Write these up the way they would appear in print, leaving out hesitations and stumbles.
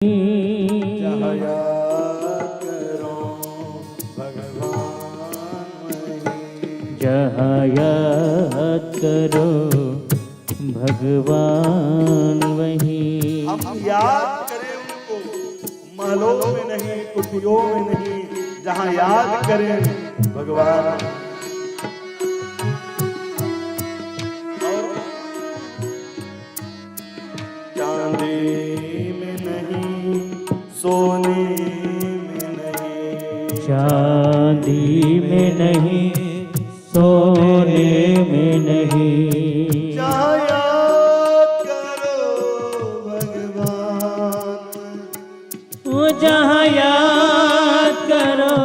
जहाँ याद करो भगवान वहीं, जहाँ याद करो भगवान वहीं। हम याद करें उनको महलों में नहीं, कुटियों में नहीं, जहाँ याद करें भगवान। और चांदी में नहीं, सोने में नहीं, चांदी में नहीं, सोने में नहीं। जहाँ याद करो भगवान, वो जहाँ याद करो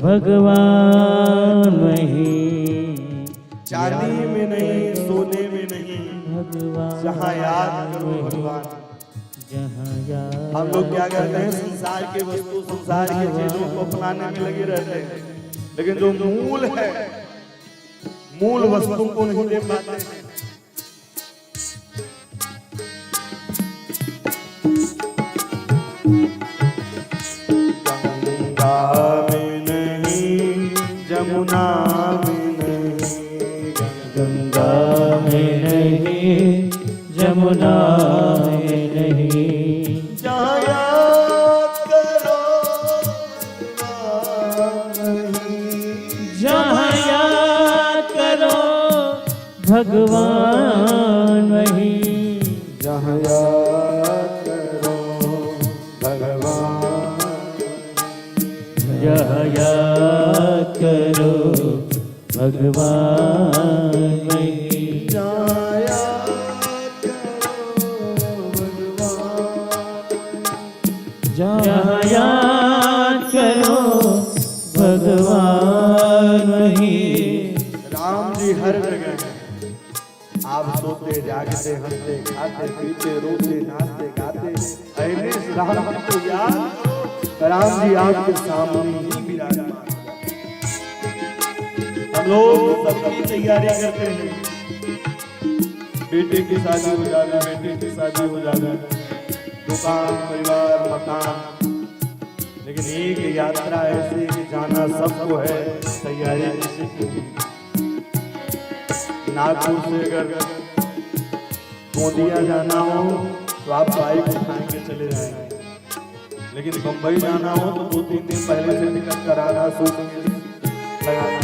भगवान वहीं। चांदी में नहीं, सोने में नहीं, भगवान जहाँ याद करो भगवान। जहाँ याद। हम लोग क्या करते हैं, संसार के वस्तु, संसार की चीजों को अपनाने में लगे रहते हैं, लेकिन जो मूल है, मूल वस्तु को नहीं दे पाते हैं। गंगा में नहीं, जमुना में नहीं, गंगा में नहीं, जमुना में नहीं। जहाँ याद करो भगवान वहीं, जहाँ याद करो भगवान वहीं। जहाँ याद करो भगवान, जहाँ याद करो भगवान वहीं। जहाँ याद करो भगवान, जहाँ याद करो भगवान वहीं। राम जी हर जगह हैं। आप सोते जागते हंसते खाते पीते रोते नाचते गाते, अहले राम जी को याद करो, राम जी आपके सामने ही विराजमान। हम लोग सबकी तैयारी करते हैं, बेटे की शादी हो जाए, बेटे की शादी हो जाए, दुकान परिवार मकान, लेकिन एक यात्रा ऐसी कि जाना सबको है, तैयारी किसी की नहीं। नागपुर से अगर गोंदिया जाना हो तो आप बाइक उठा के चले जाएंगे, लेकिन बंबई जाना हो तो 2-3 दिन पहले से टिकट कराना, सूट लगाना।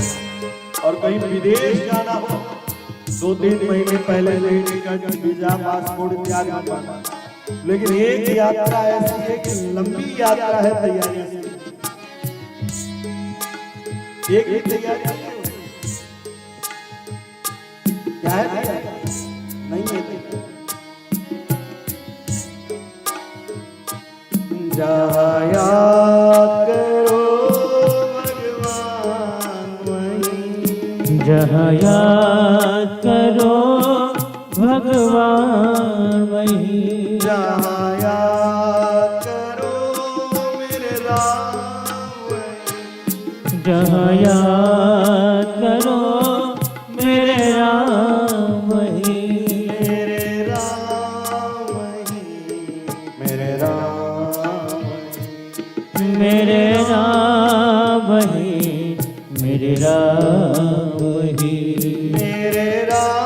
और कहीं विदेश जाना हो 2-3 महीने पहले से ही टिकट, वीजा, पासपोर्ट इत्यादि बनवाना। लेकिन एक यात्रा ऐसी है कि लंबी यात्रा है, तैयारी से एक तैयारी क्या है, नहीं है। जहाँ याद करो भगवान वहीं, जहाँ याद करो भगवान वहीं। जहाँ याद करो मेरे राम वहीं, जहाँ याद करो मेरे राम वहीं। मेरे राम वहीं, मेरे राम वहीं, मेरे राम वहीं, मेरे राम वहीं। मेरे राम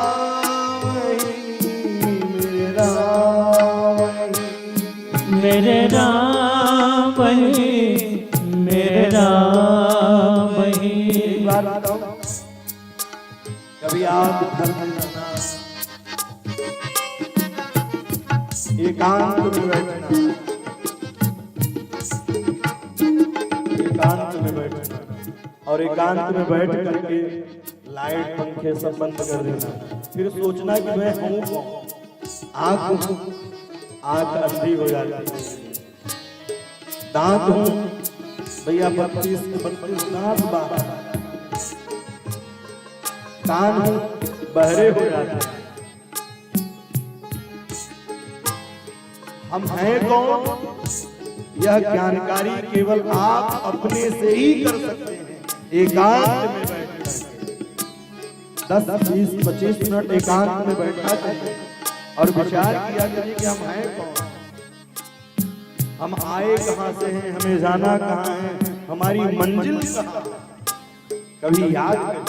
वहीं, मेरे राम वहीं, मेरे राम वहीं, मेरे राम वहीं। एक बात बताओ, कभी आप घर में जाना, एकांत में बैठना, एकांत में बैठना, और एकांत में बैठ करके लाइट पंखे सब बंद कर देना, फिर सोचना कि मैं हूँ कौन। आँख अंधी हो जाती है, दांत हूँ भैया 32 दांत बाहर, कान बहरे हो जाते हैं। हम हैं कौन, यह जानकारी केवल आप अपने से ही कर सकते हैं। एकांत में बैठ करके 10-20-25 मिनट एकांत में बैठा करिए और विचार किया करिए कि हम हैं कौन। हम आए कहाँ से हैं, हमें जाना कहाँ है, हमारी मंजिल कहाँ है, कभी याद करें।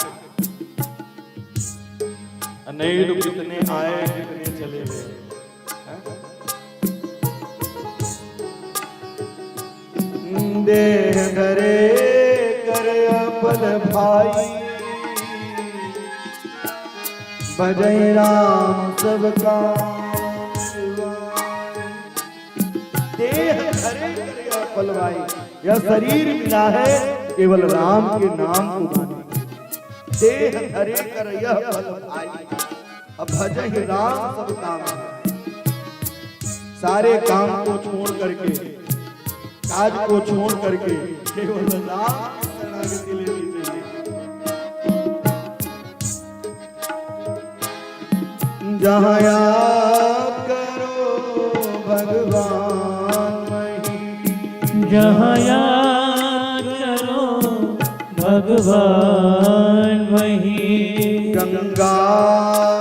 नहीं तो कितने आए कितने चले गए। देह धरे कर अपल भाई, भजै राम सबका। देह धरे कर अपल भाई, यह शरीर मिला है केवल राम के नाम को गाने। देह धरे कर यह पल भाई, अब भजै राम सब काम। सारे काम को छोड़ करके, काज को छोड़ करके केवल राम शरणागति लेनी चाहिए। जहाँ याद करो भगवान वहीं, जहाँ याद करो भगवान वहीं। गंगा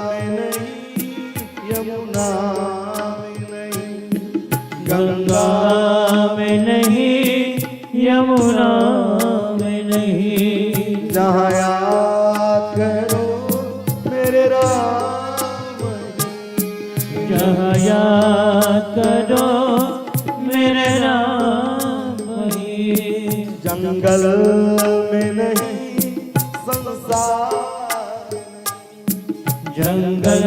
में नहीं यमुना में नहीं, गंगा में नहीं यमुना में नहीं। जहाँ याद करो मेरे राम, जहाँ याद करो मेरे राम वहीं। जंगल में नहीं संसार, जंगल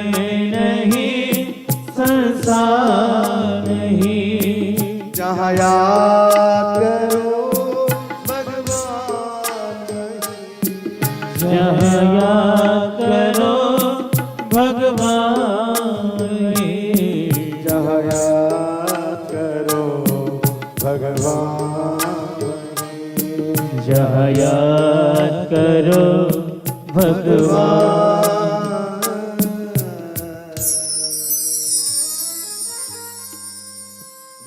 में नहीं संसार नहीं। जहाँ याद करो भगवान वहीं, जहाँ याद करो भगवान वहीं। जहाँ याद करो भगवान वहीं, जहाँ याद करो भगवान।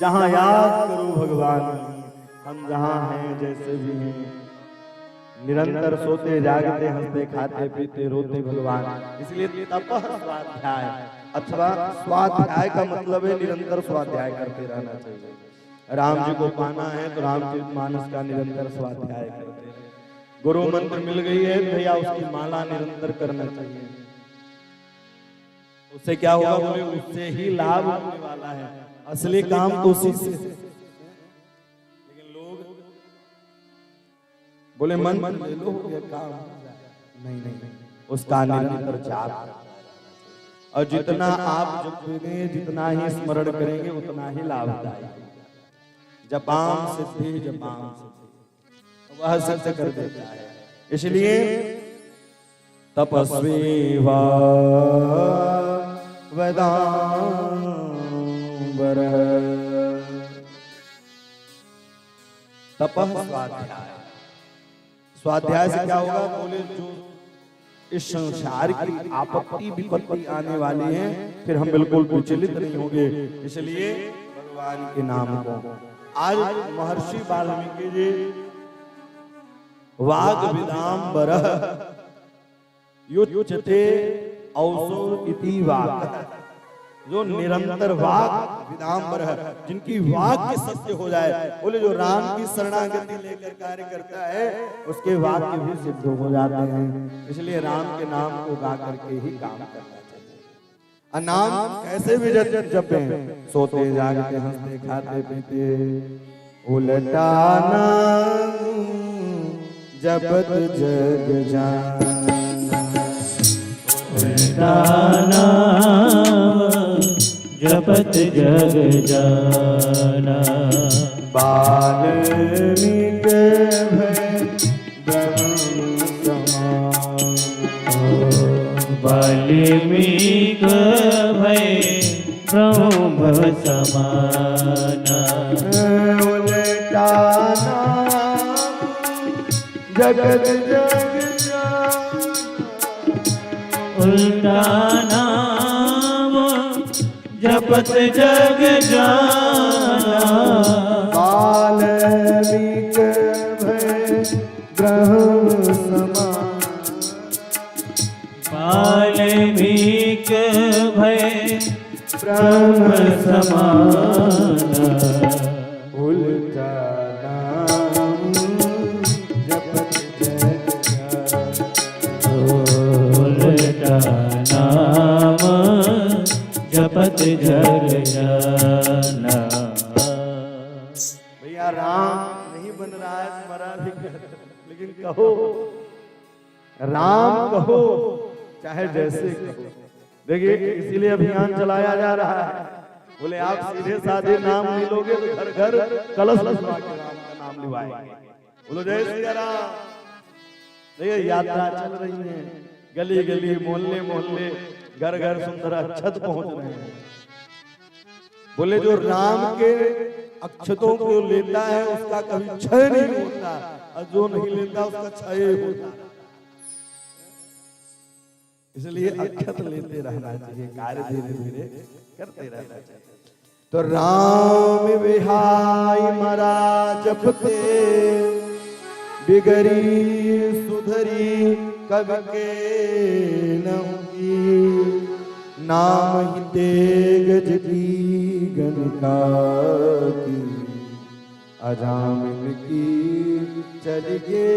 जहाँ याद करो भगवान। हम जहाँ हैं जैसे भी हैं, निरंतर सोते जागते हंसते खाते पीते रोते भगवान। इसलिए तपः स्वाध्याय अथवा स्वाध्याय का मतलब है निरंतर स्वाध्याय करते रहना चाहिए। राम जी को पाना है तो रामचरितमानस का निरंतर स्वाध्याय करते रहे। गुरु मंत्र मिल गई है भैया उसकी माला निरंतर करना चाहिए। उससे क्या होगा बोले, उससे ही लाभ होने वाला है। असली काम तो उसी से, लेकिन लोग बोले मंत्र ले लो ये काम नहीं नहीं, उसका निरंतर जाप। और जितना आप जपेंगे जितना ही स्मरण करेंगे उतना ही लाभदायी। जपाम सिद्धि जपाम सिद्धि, वह सिद्ध कर देता है। इसलिए तपस्वी वा वेदांबर तपः स्वाध्याय। स्वाध्याय से क्या होगा बोले, जो इस संसार की आपत्ति विपत्ति आने वाली है फिर हम बिल्कुल विचलित नहीं होंगे। इसलिए भगवान के नाम को आज महर्षि वाल्मीकि जी वाग विदाम्बरः युच्यते औसो इति वाक्, जो निरंतर वाक विदाम्बर है, जिनकी वाक्य सत्य हो जाए। बोले जो राम की शरणागति लेकर कार्य करता है उसके वाक्य भी सिद्ध हो जाते हैं। इसलिए राम के नाम को गा करके ही काम करना चाहिए। नाम कैसे भी जपे, सोते जागते हंसते खाते पीते। उल्टा नाम जपत जग जान, उल्टा नाम जपत जग जाना। वाल्मीकि भय ब्रह्म समान, वाल्मीकि भय ब्रह्म समाना। उल्टा नाम जगत जग जान, उल्टा नाम जपत जग जाना। वाल्मीकि भय ब्रह्म समान, वाल्मीकि भय ब्रह्म समाना। राम नहीं बन रहा है तुम्हारा भी, लेकिन कहो राम कहो, चाहे जैसे कहो। देखिए इसीलिए अभियान चलाया जा रहा है। बोले आप सीधे साधे नाम नहीं लोगे तो घर घर कलश लगा के राम का नाम लिवाएंगे। बोलो जय श्री राम। देखिए यात्रा चल रही है, गली गली मोहल्ले मोहल्ले घर घर सुंदर अक्षत पहुंच रहे हैं। बोले जो राम के अक्षतों को लेता है उसका कभी क्षय नहीं होता, और जो नहीं लेता उसका क्षय होता। इसलिए अक्षत लेते रहना चाहिए, कार्य धीरे धीरे करते रहना चाहिए। तो राम विहाय मरा जपते, बिगड़ी सुधरी कब के नहुई, नाम ही तेग जगी गणका की, अजामिन की चल गे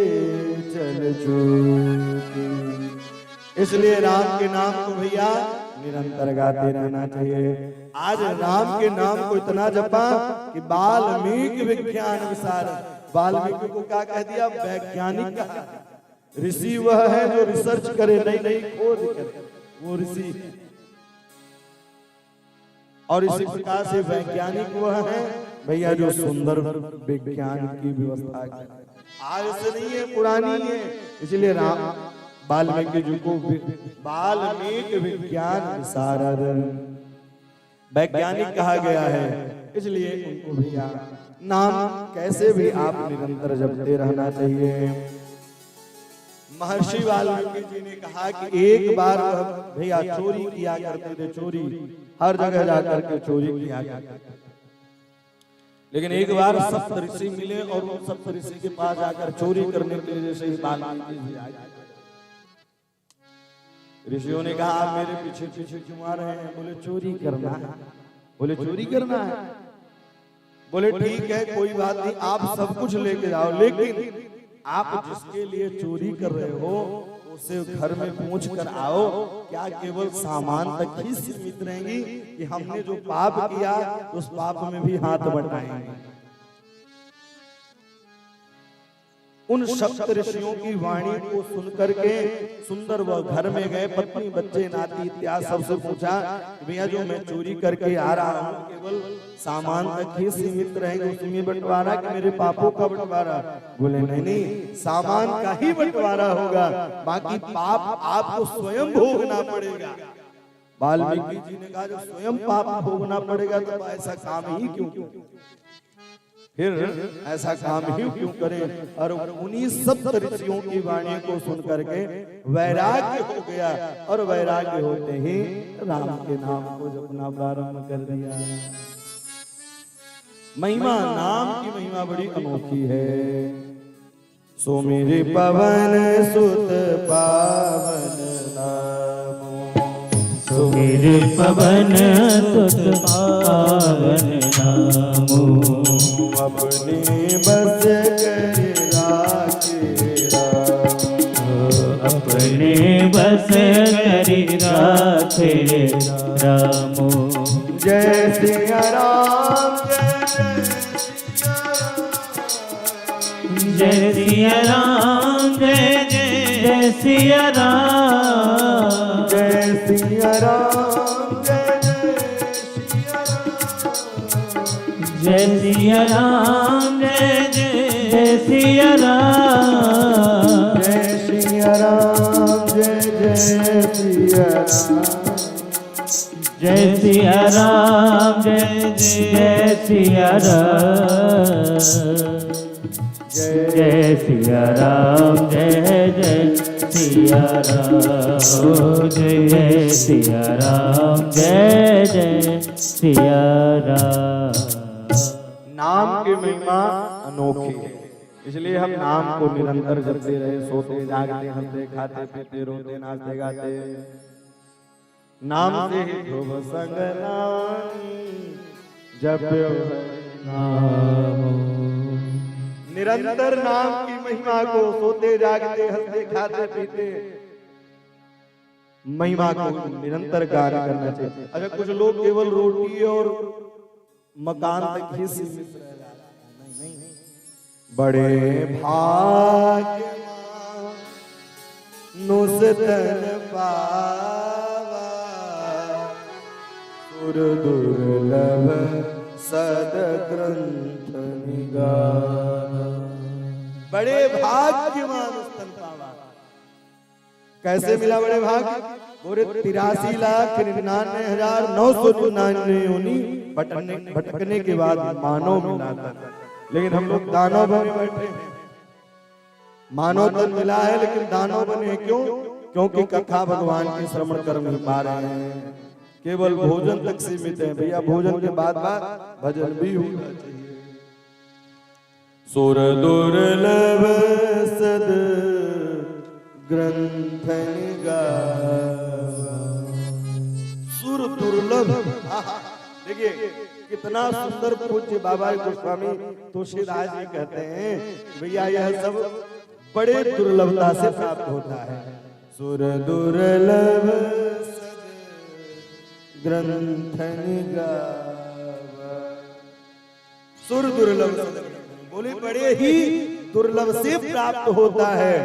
चल चूकी। इसलिए राम के नाम को भैया निरंतर गाते रहना चाहिए। आज राम के नाम को इतना जपा कि वाल्मीकि विज्ञान विशारद, वाल्मीकि को क्या कह दिया? वैज्ञानिक कहा। ऋषि वह है जो रिसर्च करे, नई नई खोज करे, वो ऋषि। और इसी प्रकार से वैज्ञानिक वह है भैया जो सुंदर विज्ञान की व्यवस्था करे। आज से नहीं है, पुरानी है। इसलिए राम वाल्मीकि जी को वाल्मीकि विज्ञान विशारद वैज्ञानिक कहा गया है। इसलिए उनको भैया नाम कैसे भी आप निरंतर जपते रहना चाहिए। महर्षि वाल्मीकि जी ने कहा कि एक बार वह भैया चोरी किया करते थे, चोरी हर जगह जाकर के चोरी किया करते थे। लेकिन एक बार सप्त ऋषि मिले और उन सप्त ऋषि के पास जाकर चोरी करने के लिए जैसे ही वाल्मीकि जी आए, ऋषियों ने कहा आप मेरे पीछे पीछे क्यों आ रहे हैं? बोले चोरी करना है। बोले चोरी करना है? बोले ठीक है कोई बात नहीं, आप सब कुछ लेके जाओ, लेकिन आप जिसके लिए चोरी कर रहे हो उसे घर में पहुंच कर आओ। क्या केवल सामान तक ही सीमित रहेंगी कि हमने जो पाप किया उस पाप में भी हाथ बटाएंगे? उन सप्त ऋषियों की वाणी को सुनकर के सुंदर वह घर में गए, पत्नी बच्चे नाती इत्यादि सबसे पूछा भैया जो मैं चोरी करके आ रहा हूँ केवल सामान तक ही सीमित रहेंगे, उसमें बंटवारा कि मेरे पापों का बंटवारा? बोले नहीं नहीं, सामान का ही बंटवारा होगा, बाकी पाप आपको स्वयं भोगना पड़ेगा। वाल्मीकि जी ने कहा जो स्वयं पाप भोगना पड़ेगा तो ऐसा काम ही क्यों, फिर ऐसा काम ही क्यों करें? और उन्हीं सप्त ऋषियों की वाणी को सुन करके वैराग्य हो गया, और वैराग्य होते ही राम के नाम को जपना प्रारंभ कर दिया। महिमा, नाम की महिमा बड़ी अनोखी है। सो मेरे पवन सुत पावन नामो, सो मेरे पवन सुत पावन नामो, अपने बस कर राखे अपने बस कर राखे रामो। जय सिया राम, जय सिया राम, जय जय सिया राम, जय सिया राम, जय सिया राम, जय जय सिया राम, जय सिया राम, जय जय सिया राम, जय सिया राम, जय जय सिया राम, जय सिया राम, जय जय सिया राम, जय सिया राम, जय जय सिया राम। नाम की महिमा अनोखी है, इसलिए हम नाम को निरंतर जपते रहे, सोते जागते हंसते खाते पीते रोते नाचते गाते। नाम से ही ध्रुव संग नामी जप्यो नाम। निरंतर नाम की महिमा को सोते जागते हंसते खाते पीते महिमा को निरंतर गान करना चाहिए। अगर कुछ लोग केवल रोटी और मकान तक ही सीमित रह जाते हैं, बड़े भाग्यवान नुसतन पावा सुर दुर्लभ सद ग्रंथ निगावा। बड़े भाग्यवान नुसतन पावा। कैसे मिला बड़े भाग्य? पूरे 83,99,999 योनि भटकने के बाद मानव मिला था। लेकिन हम लोग दानव बने बैठे हैं। मानव तन मिला है लेकिन दानव बने क्यों? क्योंकि कथा भगवान के श्रवण कर नहीं पा रहे हैं, केवल भोजन तक सीमित है। भैया भोजन के बाद भजन भी होना चाहिए। सुर दुर्लभ सद ग्रंथ निगावा। सुर दुर्लभ। देखिए कितना सुंदर पूज्य बाबा गोस्वामी तुलसीदास जी कहते हैं भैया यह सब बड़े दुर्लभता से प्राप्त होता है। सुर दुर्लभ ग्रंथ निगावा। सुर दुर्लभ बोले बड़े ही दुर्लभ से प्राप्त होता है।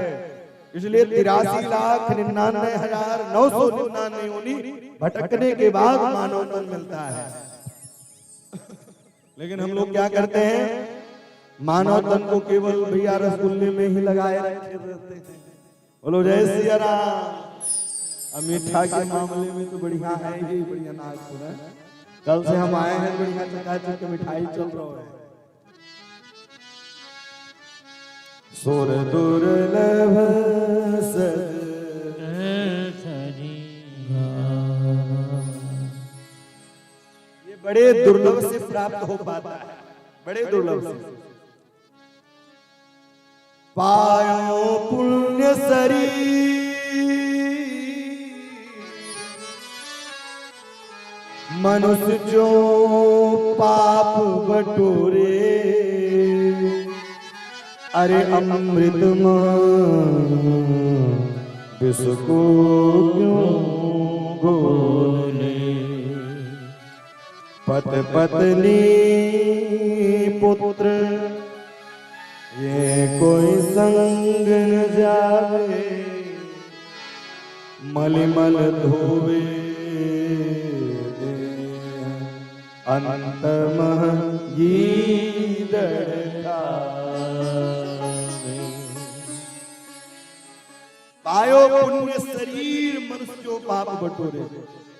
इसलिए 83,99,999 योनि भटकने के बाद मानव तन मिलता है। लेकिन हम लोग क्या करते हैं? मानव तन को केवल भैया रसगुल्ले में ही लगाए रखे रहते हैं। बोलो जय सिया राम। मीठा के मामले में तो बढ़िया है ही, बढ़िया नागपुर है। कल से हम आए हैं, बढ़िया चकाचक मिठाई चल रहा है। सुर दुर्लभ ये बड़े दुर्लभ से प्राप्त हो पाता है, बड़े दुर्लभ से। पायो पुण्य शरीर मनुष्य जो पाप बटोरे, अरे अमृत विष को क्यों घोले। पत पत्नी पुत्र ये कोई संग न जावे, मलिमल धोवे अंत मह गीदड़ खावे। पायो पुण्य शरीर मनुष्य जो पाप बटोरे।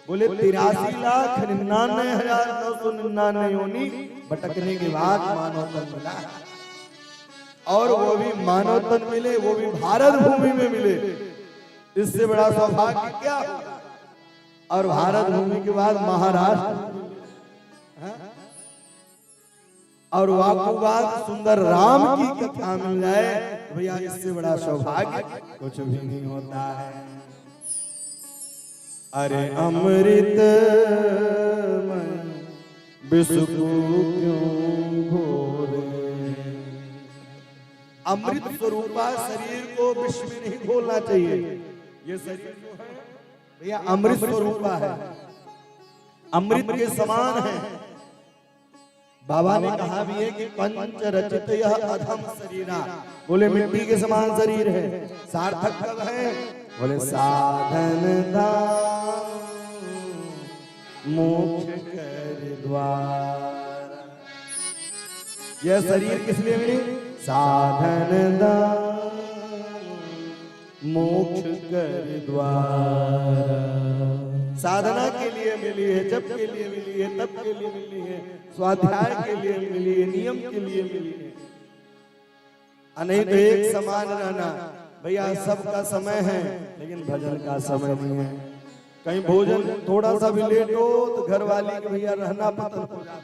बोले 83,99,999 योनि भटकने के बाद मानव तन मिला, और वो भी मानव तन मिले, वो भी भारत भूमि में मिले। इससे बड़ा सौभाग्य क्या होगा? और भारत भूमि के बाद महाराष्ट्र और वाकुबाद सुंदर राम की कथा मिल जाए, भैया इससे बड़ा सौभाग्य कुछ भी नहीं होता है। अरे अमृत विष को क्यों घोले। अमृत स्वरूपा शरीर को विष में नहीं घोलना चाहिए। ये शरीर जो है भैया अमृत स्वरूपा है, अमृत के समान है। बाबा ने कहा भी है कि पंच रचित यह अधम शरीरा। बोले मिट्टी के समान शरीर है। सार्थक कब है? बोले साधन धाम मोक्ष कर द्वार। यह शरीर किस लिए मिली? साधन धाम मोक्ष कर द्वार। साधना के लिए मिली है, जप के लिए मिली है, तप के लिए मिली है, स्वाध्याय के लिए मिली है, नियम के लिए मिली है। नहीं तो एक समान रहना। भैया सबका समय है लेकिन भजन का समय नहीं है। कहीं भोजन थोड़ा सा भी लेट हो तो घर वाली के भैया रहना पसंद हो जाता है।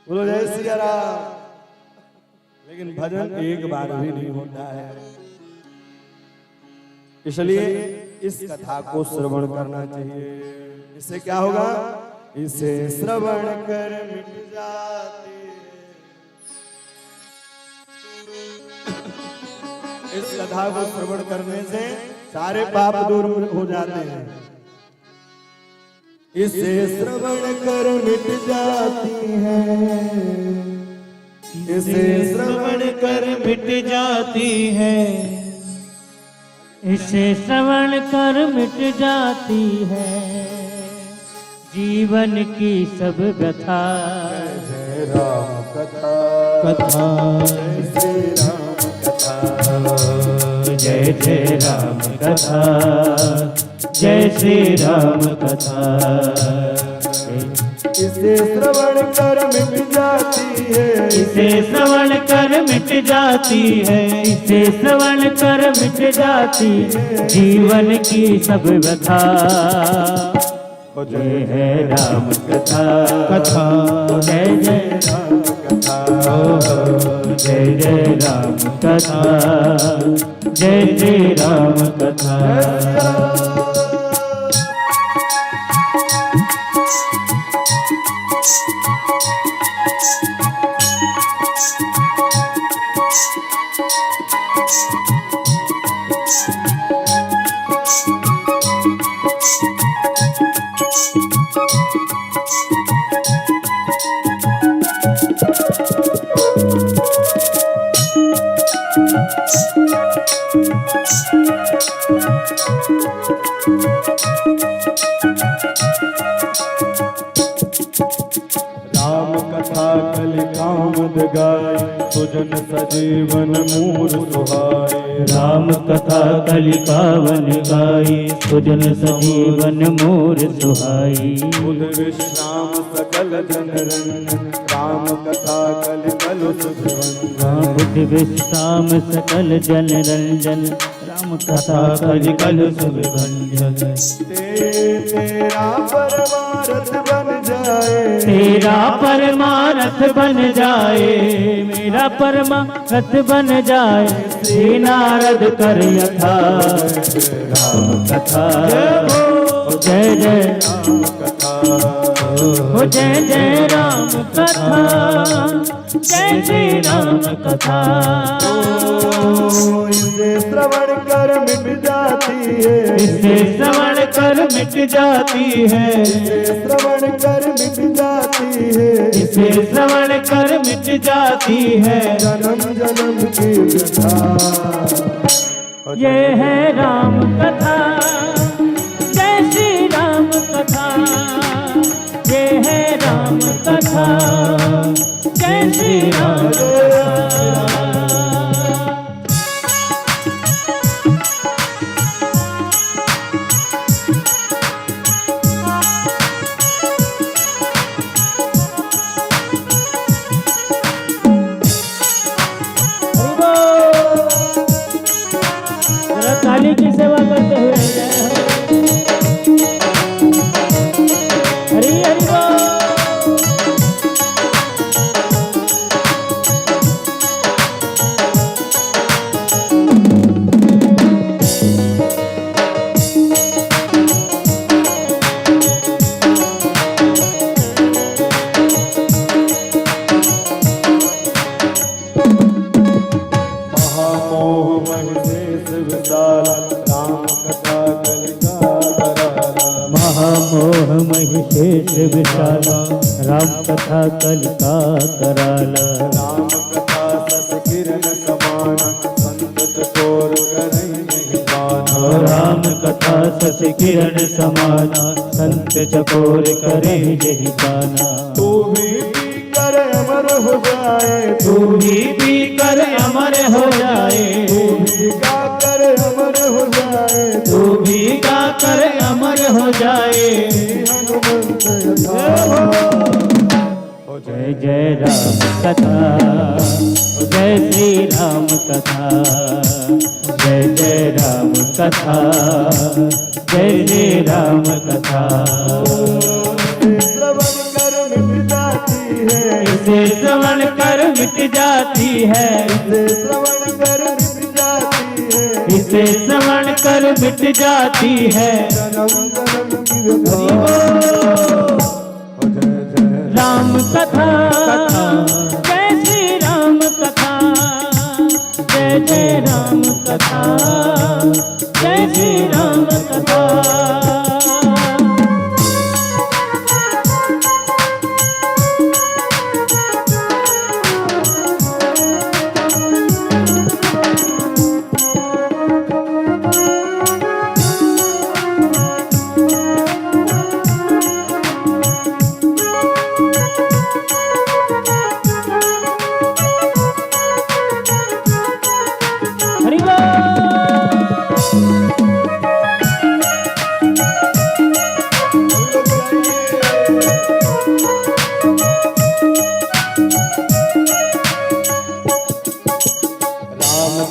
बोलो जय सिया राम। लेकिन भजन एक बार भी नहीं होता है। इसलिए इस कथा को श्रवण करना चाहिए। इससे क्या होगा? इसे श्रवण कर मिट जाते। इस कथा को श्रवण करने से सारे पाप दूर हो जाते हैं। इसे श्रवण कर मिट जाती है, इसे श्रवण कर मिट जाती है, इसे श्रवण कर मिट जाती है जीवन की सब व्यथा। जय राम कथा कथा जय राम कथा, जय जय राम कथा, जय श्री राम कथा। इसे श्रवण कर मिट जाती है, इसे श्रवण कर मिट जाती है, इसे श्रवण कर मिट जाती है जीवन की सब व्यथा। जय है राम कथा कथा, जय जय राम कथा, जय जय राम कथा, जय जय राम कथा। राम कथा कलि कामद गाय, सुजन सजीवन मूर सुहाए। राम कथा कलि कावन गाई, सुजन सजीवन मोर सुहाई। बुध विश्राम सकल जन रंजन, राम कथा कलि कलुष भिवंजन। बुद्ध विश्राम सकल जन रंजन, राम कथा कलि कलुष विभंजन। तेरा परमारथ बन जाए, तेरा परमारथ बन जाए, मेरा परमारथ बन जाए। श्री नारद कर यथा राम कथा, जय जय राम कथा हो जय जय राम कथा, जय श्री राम कथा। इसे श्रवण कर मिट जाती है, इसे श्रवण कर मिट जाती है, इसे श्रवण कर मिट जाती है, इसे श्रवण कर मिट जाती है जन्म जन्म की व्यथा। ये है राम कथा, जय श्री राम कथा। ये है राम कथा, जय श्री राम कथा। ताली की सेवा करते हुए हरि हरि बोल। महामोह महिषेष विशाल, राम कथा कलिका कराला। महामोह महिषेष विशाला, राम कथा कलिका कराला। राम कथा सस किरण समान, संत चकोर करई नहीं पाना। राम कथा सस किरण समाना, संत चकोर करे यही गाना। तू भी कर अमर हो जाए, तू ही भी कर अमर हो जाए, तू भी गा कर अमर हो जाए, तू भी गा कर अमर हो जाए। हनुमंत यथा। हो जय जय राम कथा, जय श्री राम कथा। जय जय राम कथा, जय श्री राम कथा। श्रवण कर मिट जाती है, इसे श्रवण कर मिट जाती है, इसे श्रवण कर मिट जाती है, इसे श्रवण कर मिट जाती है जन्म जन्म की व्यथा। जय जय राम कथा, जय श्री राम कथा। जय जय राम कथा, जय श्री राम कथा।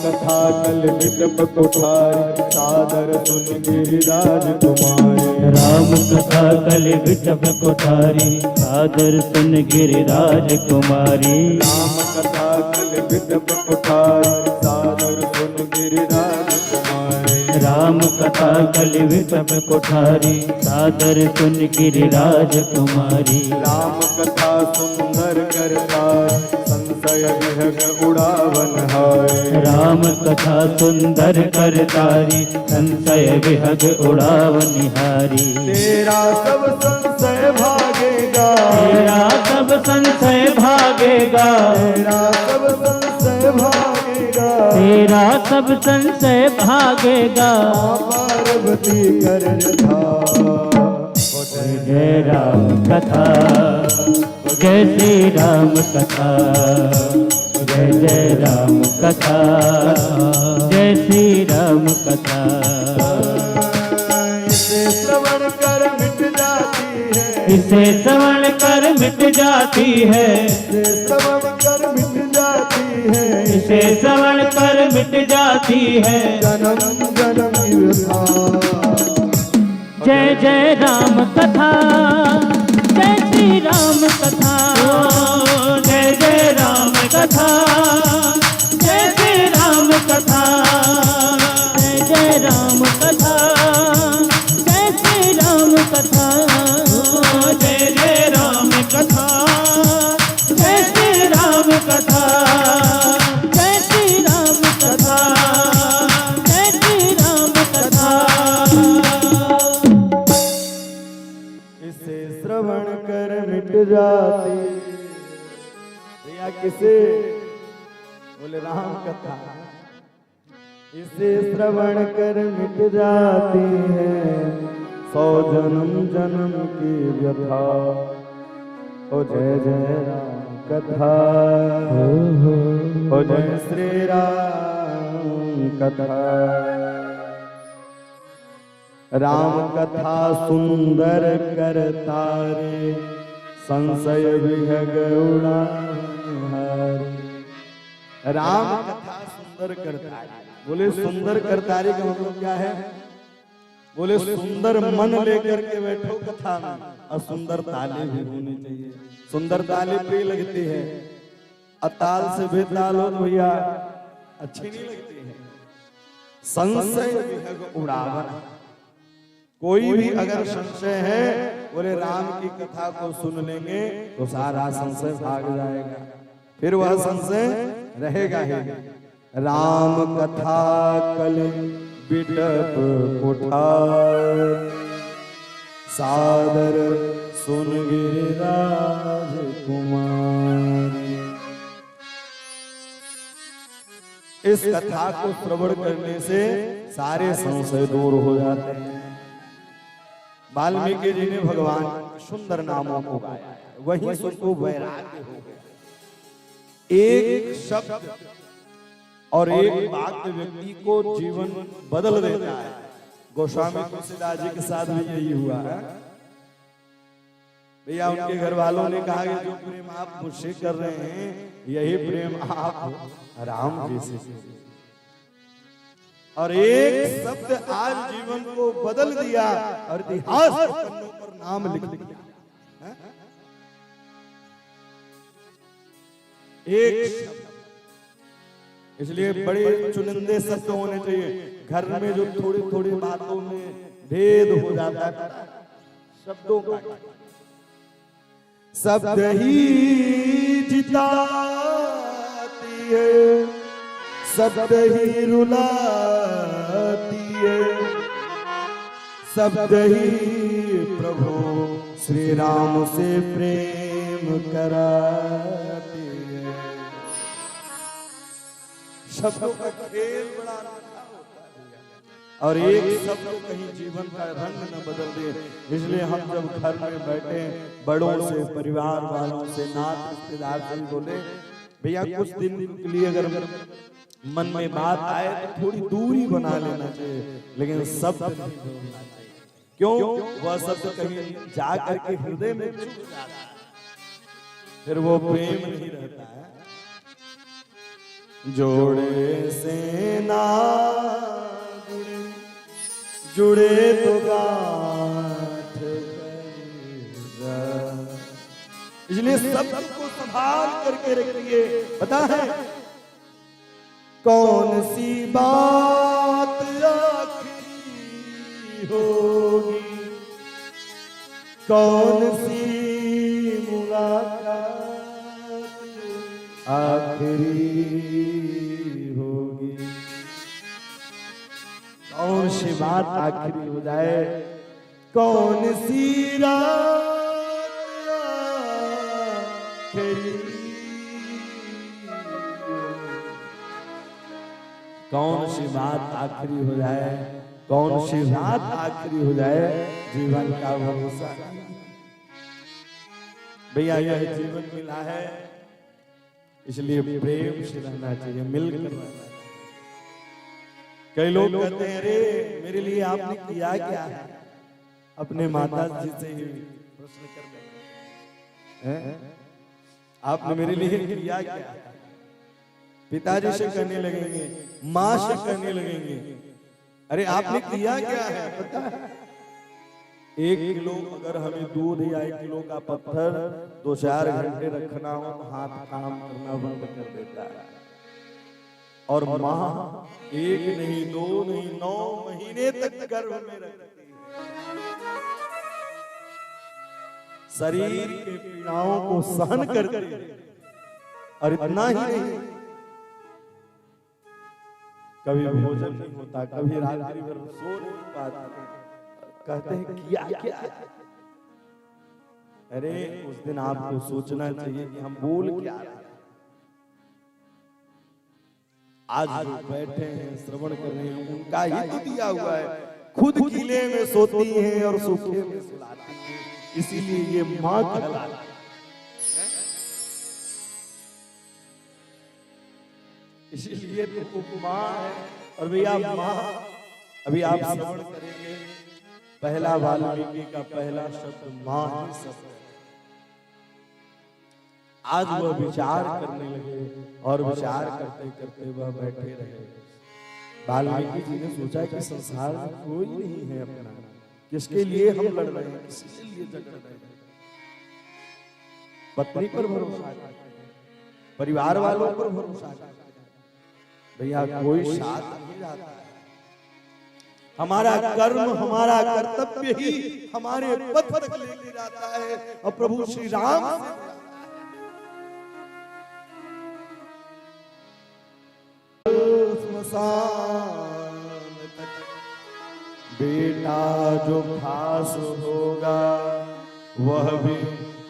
कथा कल विटप कुठारी सादर सुन गिरिराज कुमारी। राम कथा कल विटप कुठारी सादर सुन गिरिराज कुमारी। राम कथा कल विटप कुठारी सादर सुन गिरिराज कुमारी। राम कथा कल विटप कुठारी सादर सुन गिरिराज कुमारी। राम कथा सुंदर करता संशय विहग उड़ावन हाय। राम कथा सुंदर करतारी संशय विहग उड़ावनिहारी। तेरा सब संशय भागेगा, तेरा सब संशय भागेगा, तेरा सब संशय भागेगा, तेरा सब संशय भागेगा। पार्वती कर था जय राम कथा, जय श्री राम कथा, जय जय राम कथा, जय श्री राम कथा। इसे श्रवण कर मिट जाती है, इसे श्रवण कर मिट जाती है, इसे श्रवण कर मिट जाती है, इसे श्रवण कर मिट जाती है। जन्म जन्म व्यथा। जय जय राम कथा, जय श्री राम कथा, जय जय राम कथा, जय श्री राम कथा, जय जय राम कथा, जय श्री राम कथा, जय जय राम कथा, जय श्री राम कथा, जय श्री राम कथा, जय श्री राम कथा। इसे श्रवण कर मिट जाती। भैया किसे? बोले राम कथा। इसे श्रवण कर मिट जाती है 100 जन्म जन्म की व्यथा। ओ जय जय राम कथा, ओ जय श्री राम कथा। राम कथा सुंदर करता रे संशय विहग उड़ावनिहारी। राम कथा सुंदर करता रे। बोले सुंदर करतारी का मतलब क्या है? बोले सुंदर मन लेकर के बैठो कथा में, और सुंदर ताली भी होनी चाहिए। सुंदर ताली प्रिय लगती है, अताल से बेताल हो तो भैया अच्छी नहीं लगती है। संशय विहग उड़ावन। कोई भी अगर संशय है, बोले राम की कथा को सुन लेंगे तो सारा संशय भाग जाएगा, फिर वह संशय रहेगा ही। राम कथा कल बिटप कुठार सादर सुन गिरिराज कुमारी। इस कथा को श्रवण करने से सारे संशय दूर हो जाते हैं। वाल्मीकि जी ने भगवान सुंदर नामों को गाया, वहीं से उनको वैराग्य हो गया। एक शब्द और एक वाक्य व्यक्ति को जीवन बदल देता है। गोस्वामी तुलसीदास जी के साथ भी यही हुआ है। भैया उनके घर वालों ने कहा कि जो प्रेम आप मुझसे कर रहे हैं, यही प्रेम आप राम जी से। और एक शब्द आज जीवन को बदल दिया और इतिहास के पन्नों पर नाम लिख दिया। एक शब्द। इसलिए बड़े चुनिंदे शब्द होने चाहिए। घर में जो थोड़ी थोड़ी बातों में भेद हो जाता है, शब्दों का शब्द ही जिताती है, शब्द ही रुलाती है, शब्द ही प्रभु श्री राम से प्रेम कराती है। शब्दों का खेल बड़ा अनोखा होता है और एक शब्द कहीं जीवन का रंग न बदल दे। इसलिए हम जब घर में बैठे बड़ों से, परिवार वालों से, नात रिश्तेदार से बोले, भैया कुछ दिन के लिए अगर मन में बात आए तो थोड़ी दूरी बना लेना चाहिए, लेकिन शब्द नहीं बोलना चाहिए। क्यों? वह शब्द कहीं जा करके हृदय में चुभ जाता है, फिर वो प्रेम नहीं रहता है। जोड़े से ना जुड़े तो गांठ करेगा। इसलिए सबको संभाल करके रखिए। पता है कौन सी बात आखिरी होगी, कौन सी मुलाकात आखिरी होगी, कौन सी बात आखिरी हो जाए, कौन सी रात आखिरी, कौन सी बात आखिरी हो जाए, कौन सी रात आखिरी हो जाए, जीवन का भरोसा। भैया यह जीवन मिला है, इसलिए प्रेम से रहना चाहिए, मिलकर रहना चाहिए। कई लोग कहते हैं अरे मेरे लिए आपने किया क्या है, अपने माता जी से ही प्रश्न कर रहे हैं, आपने मेरे लिए किया क्या है। पिताजी से कहने लगेंगे, माँ से कहने लगेंगे, अरे आपने किया क्या है पता है। 1 किलो अगर हमें दूध या 1 किलो का पत्थर 2-4 घंटे रखना हो तो हाथ काम करना बंद कर देता है। और माँ 1 नहीं 2 नहीं 9 महीने तक गर्भ में रखती है, शरीर के पीड़ाओं को सहन करती है। और इतना ही नहीं, कभी भोजन नहीं होता, कभी रात्रि भर सो नहीं पाते, कहते हैं किया क्या। अरे उस दिन आपको सोचना चाहिए कि हम बोल क्या रहे हैं। आज जो बैठे हैं श्रवण कर रहे हैं उनका ही तो दिया हुआ है। खुद किले में सोती हैं और सूखे में सुलाती हैं, इसीलिए ये माँ कहलाती है। इसीलिए तो माँ है। और भैया माँ, अभी आप श्रवण करेंगे पहला वाल्मीकि का पहला शब्द माँ ही शब्द है। आज वह विचार करने लगे और विचार करते करते वह बैठे रहे। वाल्मीकि जी ने सोचा कि संसार में कोई नहीं है अपना, किसके लिए हम लड़ रहे हैं, किसके लिए झगड़ रहे हैं। पत्नी पर भरोसा करते हैं, परिवार वालों पर भरोसा करते हैं, भैया कोई साथ नहीं जाता है। हमारा कर्म, हमारा कर्तव्य ही हमारे पथ तक लेके जाता है। और प्रभु श्री राम स्मशान तक बेटा जो खास होगा वह भी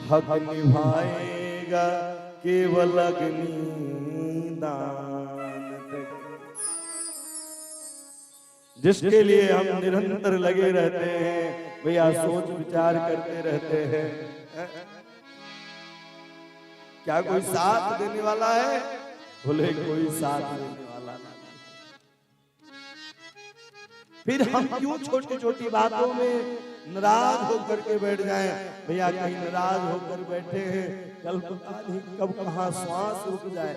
हक निभाएगा, केवल अग्नि दान तक। जिसके लिए हम निरंतर लगे रहते हैं भैया, सोच विचार करते रहते हैं, क्या कोई साथ देने वाला है? बोले कोई साथ देने वाला नहीं। फिर हम क्यों छोटी छोटी बातों में नाराज होकर के बैठ जाएं? भैया कहीं नाराज होकर बैठे हैं, कल पता नहीं कब कहां श्वास रुक जाए।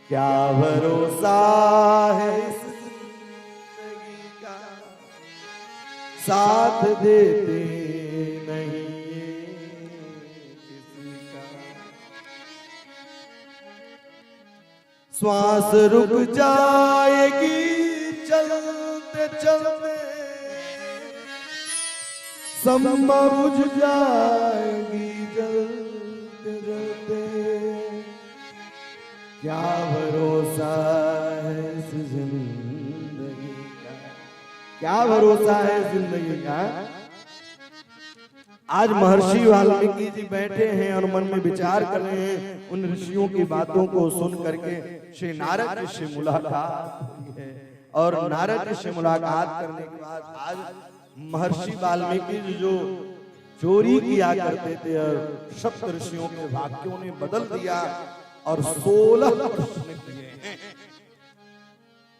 क्या भरोसा है इस जिंदगी का, साथ देते नहीं किसी का। श्वास रुक जाएगी चलते चलते, सम्मा बुझ जाएगी जलते जलते। क्या भरोसा है इस जिंदगी का, क्या भरोसा है जिंदगी का। आज महर्षि वाल्मीकि जी बैठे हैं और मन में विचार कर रहे हैं। उन ऋषियों की बातों को सुन करके श्री नारद जी से मुलाकात हुई है। और नारद जी से मुलाकात करने के बाद आज महर्षि वाल्मीकि जी जो चोरी किया करते थे और सप्त ऋषियों के वाक्यों ने बदल दिया और 16 प्रश्न किए हैं।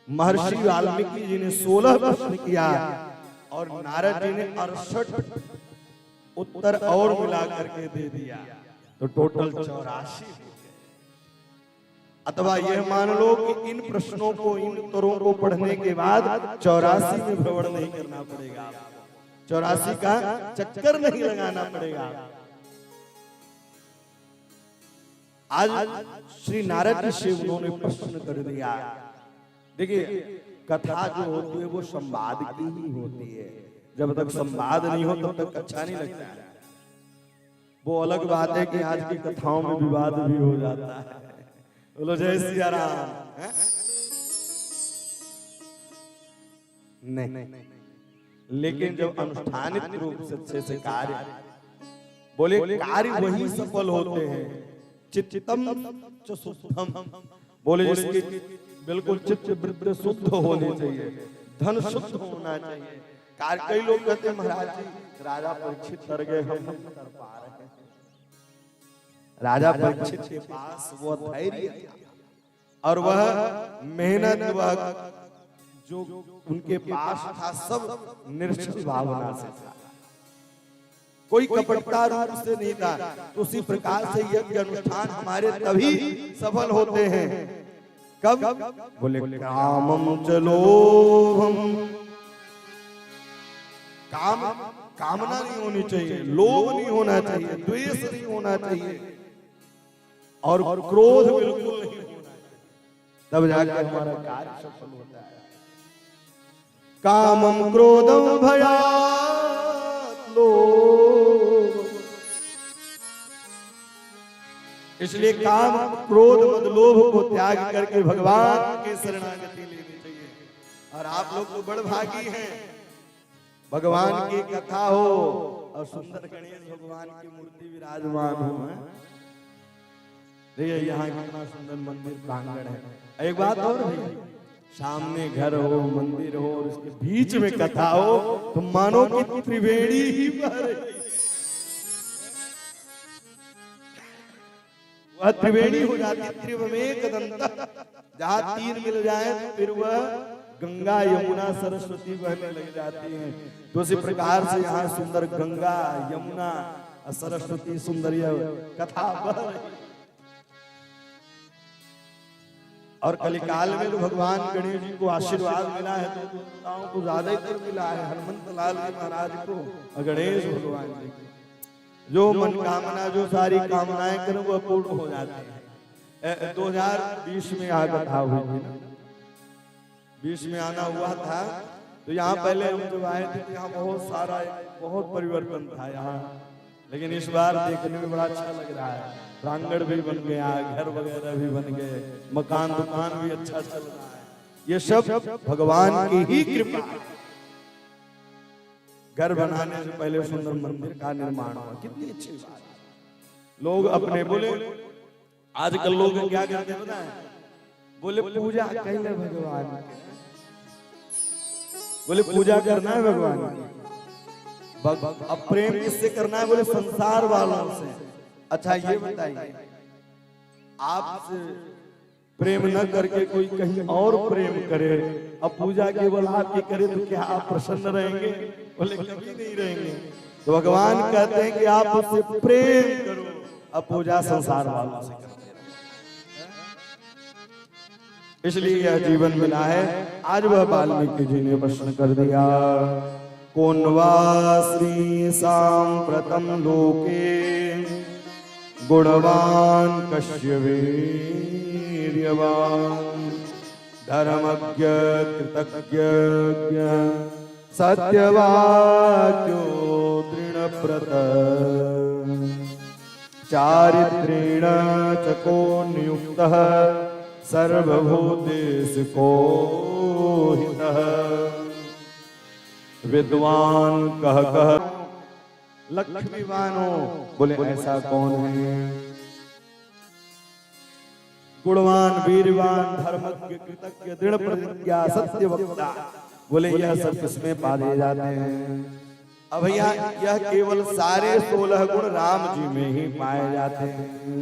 महर्षि वाल्मीकि जी ने 16 प्रश्न किया और नारद जी ने 68 उत्तर और मिला करके दे दिया, तो टोटल 84 हो गए। अथवा यह मान लो कि इन प्रश्नों को, इन उत्तरों को पढ़ने के बाद 84 में भ्रमण नहीं करना पड़ेगा, 84 का चक्कर नहीं लगाना पड़ेगा। आज श्री नारद जी से उन्होंने प्रश्न कर दिया। देखिए, कथा जो होती है वो संवाद की ही होती है। जब तक संवाद नहीं हो तब तक अच्छा नहीं लगता है। वो अलग बात है कि आज की कथाओं में विवाद भी हो जाता है। बोलो जय सिया राम। नहीं, लेकिन जब अनुष्ठानित रूप से अच्छे से कार्य, बोले कार्य वही सफल होते हैं। चित्तम च शुद्धम, बोले जिसके बिल्कुल चित्त वृत्ति शुद्ध होने चाहिए, धन शुद्ध होना चाहिए। कई लोग कहते हैं महाराज जी राजा परीक्षित कर गए, हम नहीं कर पा रहे हैं। राजा परीक्षित के पास वो धैर्य था और वह मेहनत, वह जो उनके पास था सब निश्चल भावना से था, कोई कपटता रूप से नहीं था। तो उसी प्रकार से यज्ञ अनुष्ठान हमारे तभी सफल होते हैं कब, बोले कामम चलो हम, कामना नहीं होनी चाहिए, लोभ नहीं होना चाहिए, द्वेष नहीं होना चाहिए और क्रोध बिल्कुल नहीं होना चाहिए, तब जाकर हमारा कार्य सफल होता है। कामम क्रोधम भयात् लोभ, इसलिए काम क्रोध मद लोभ को त्याग करके भगवान की शरणागति लेनी चाहिए। और आप लोग तो बड़ भागी हैं, भगवान की कथा हो और सुंदर गणेश भगवान की मूर्ति विराजमान हो। देखिए यहाँ कितना सुंदर मंदिर प्रांगण है। एक बात और है, सामने घर हो, मंदिर हो और उसके बीच में कथा हो तो मानो कि त्रिवेणी ही बह रही, वह त्रिवेणी हो जाती। त्रिवेमेक दंत, जहाँ तीन मिल जाए तो फिर वह गंगा यमुना सरस्वती बहने लग जाती हैं। तो इसी प्रकार से यहाँ सुंदर गंगा यमुना सरस्वती सुंदर कथा बह रही। और कलिकाल में तो भगवान गणेश जी को आशीर्वाद मिला है, तो देवताओं को ज्यादा ही मिला है। हनुमंत लाल जी महाराज को और गणेश भगवान जी को जो मनोकामना, जो सारी कामनाएं करें वो पूर्ण हो जाती है। 2020 में यहाँ कथा हुई थी, 20 में आना हुआ था। तो यहाँ पहले हम जब आए थे यहाँ बहुत परिवर्तन था यहाँ, लेकिन इस बार देखने में बड़ा अच्छा लग रहा है। प्रांगण भी बन गया, घर वगैरह भी बन गए, मकान दुकान भी अच्छा चल रहा है। ये सब भगवान की ही कृपा। घर बनाने से पहले सुंदर मंदिर का निर्माण हुआ, कितनी अच्छी बात। लोग अपने बोले, आजकल लोग क्या करते हैं पता है, बोले पूजा कैले भगवान, बोले पूजा करना है भगवान की। अब प्रेम किससे करना है, बोले संसार वालों से। अच्छा ये बताइए, आपसे प्रेम न करके कोई कहीं और प्रेम करे, अब पूजा केवल आपकी करे तो क्या आप प्रसन्न रहेंगे? बोले कभी नहीं रहेंगे। तो भगवान कहते हैं कि आप उससे प्रेम करो, अब पूजा संसार वालों से करो। इसलिए यह जीवन मिला है। आज वह वाल्मीकि जी ने प्रश्न कर दिया, कोन्वा श्री सांप्रतम लोके गुणवान कस्य वीर्यवान धर्मज्ञ कृतज्ञ सत्यवाक्यो दृढ़व्रत चारित्रेण चको नियुक्तः सर्वभूतेषु को हितः विद्वान कह कह लक्ष्मीवानो, बोले ऐसा कौन है? गुणवान वीरवान धर्मज्ञ कृतज्ञ दृढ़ प्रतिज्ञा सत्य वक्ता, बोले यह सब किसमें पाए जाते हैं? अब भैया यह केवल सारे 16 गुण राम जी में ही पाए जाते हैं।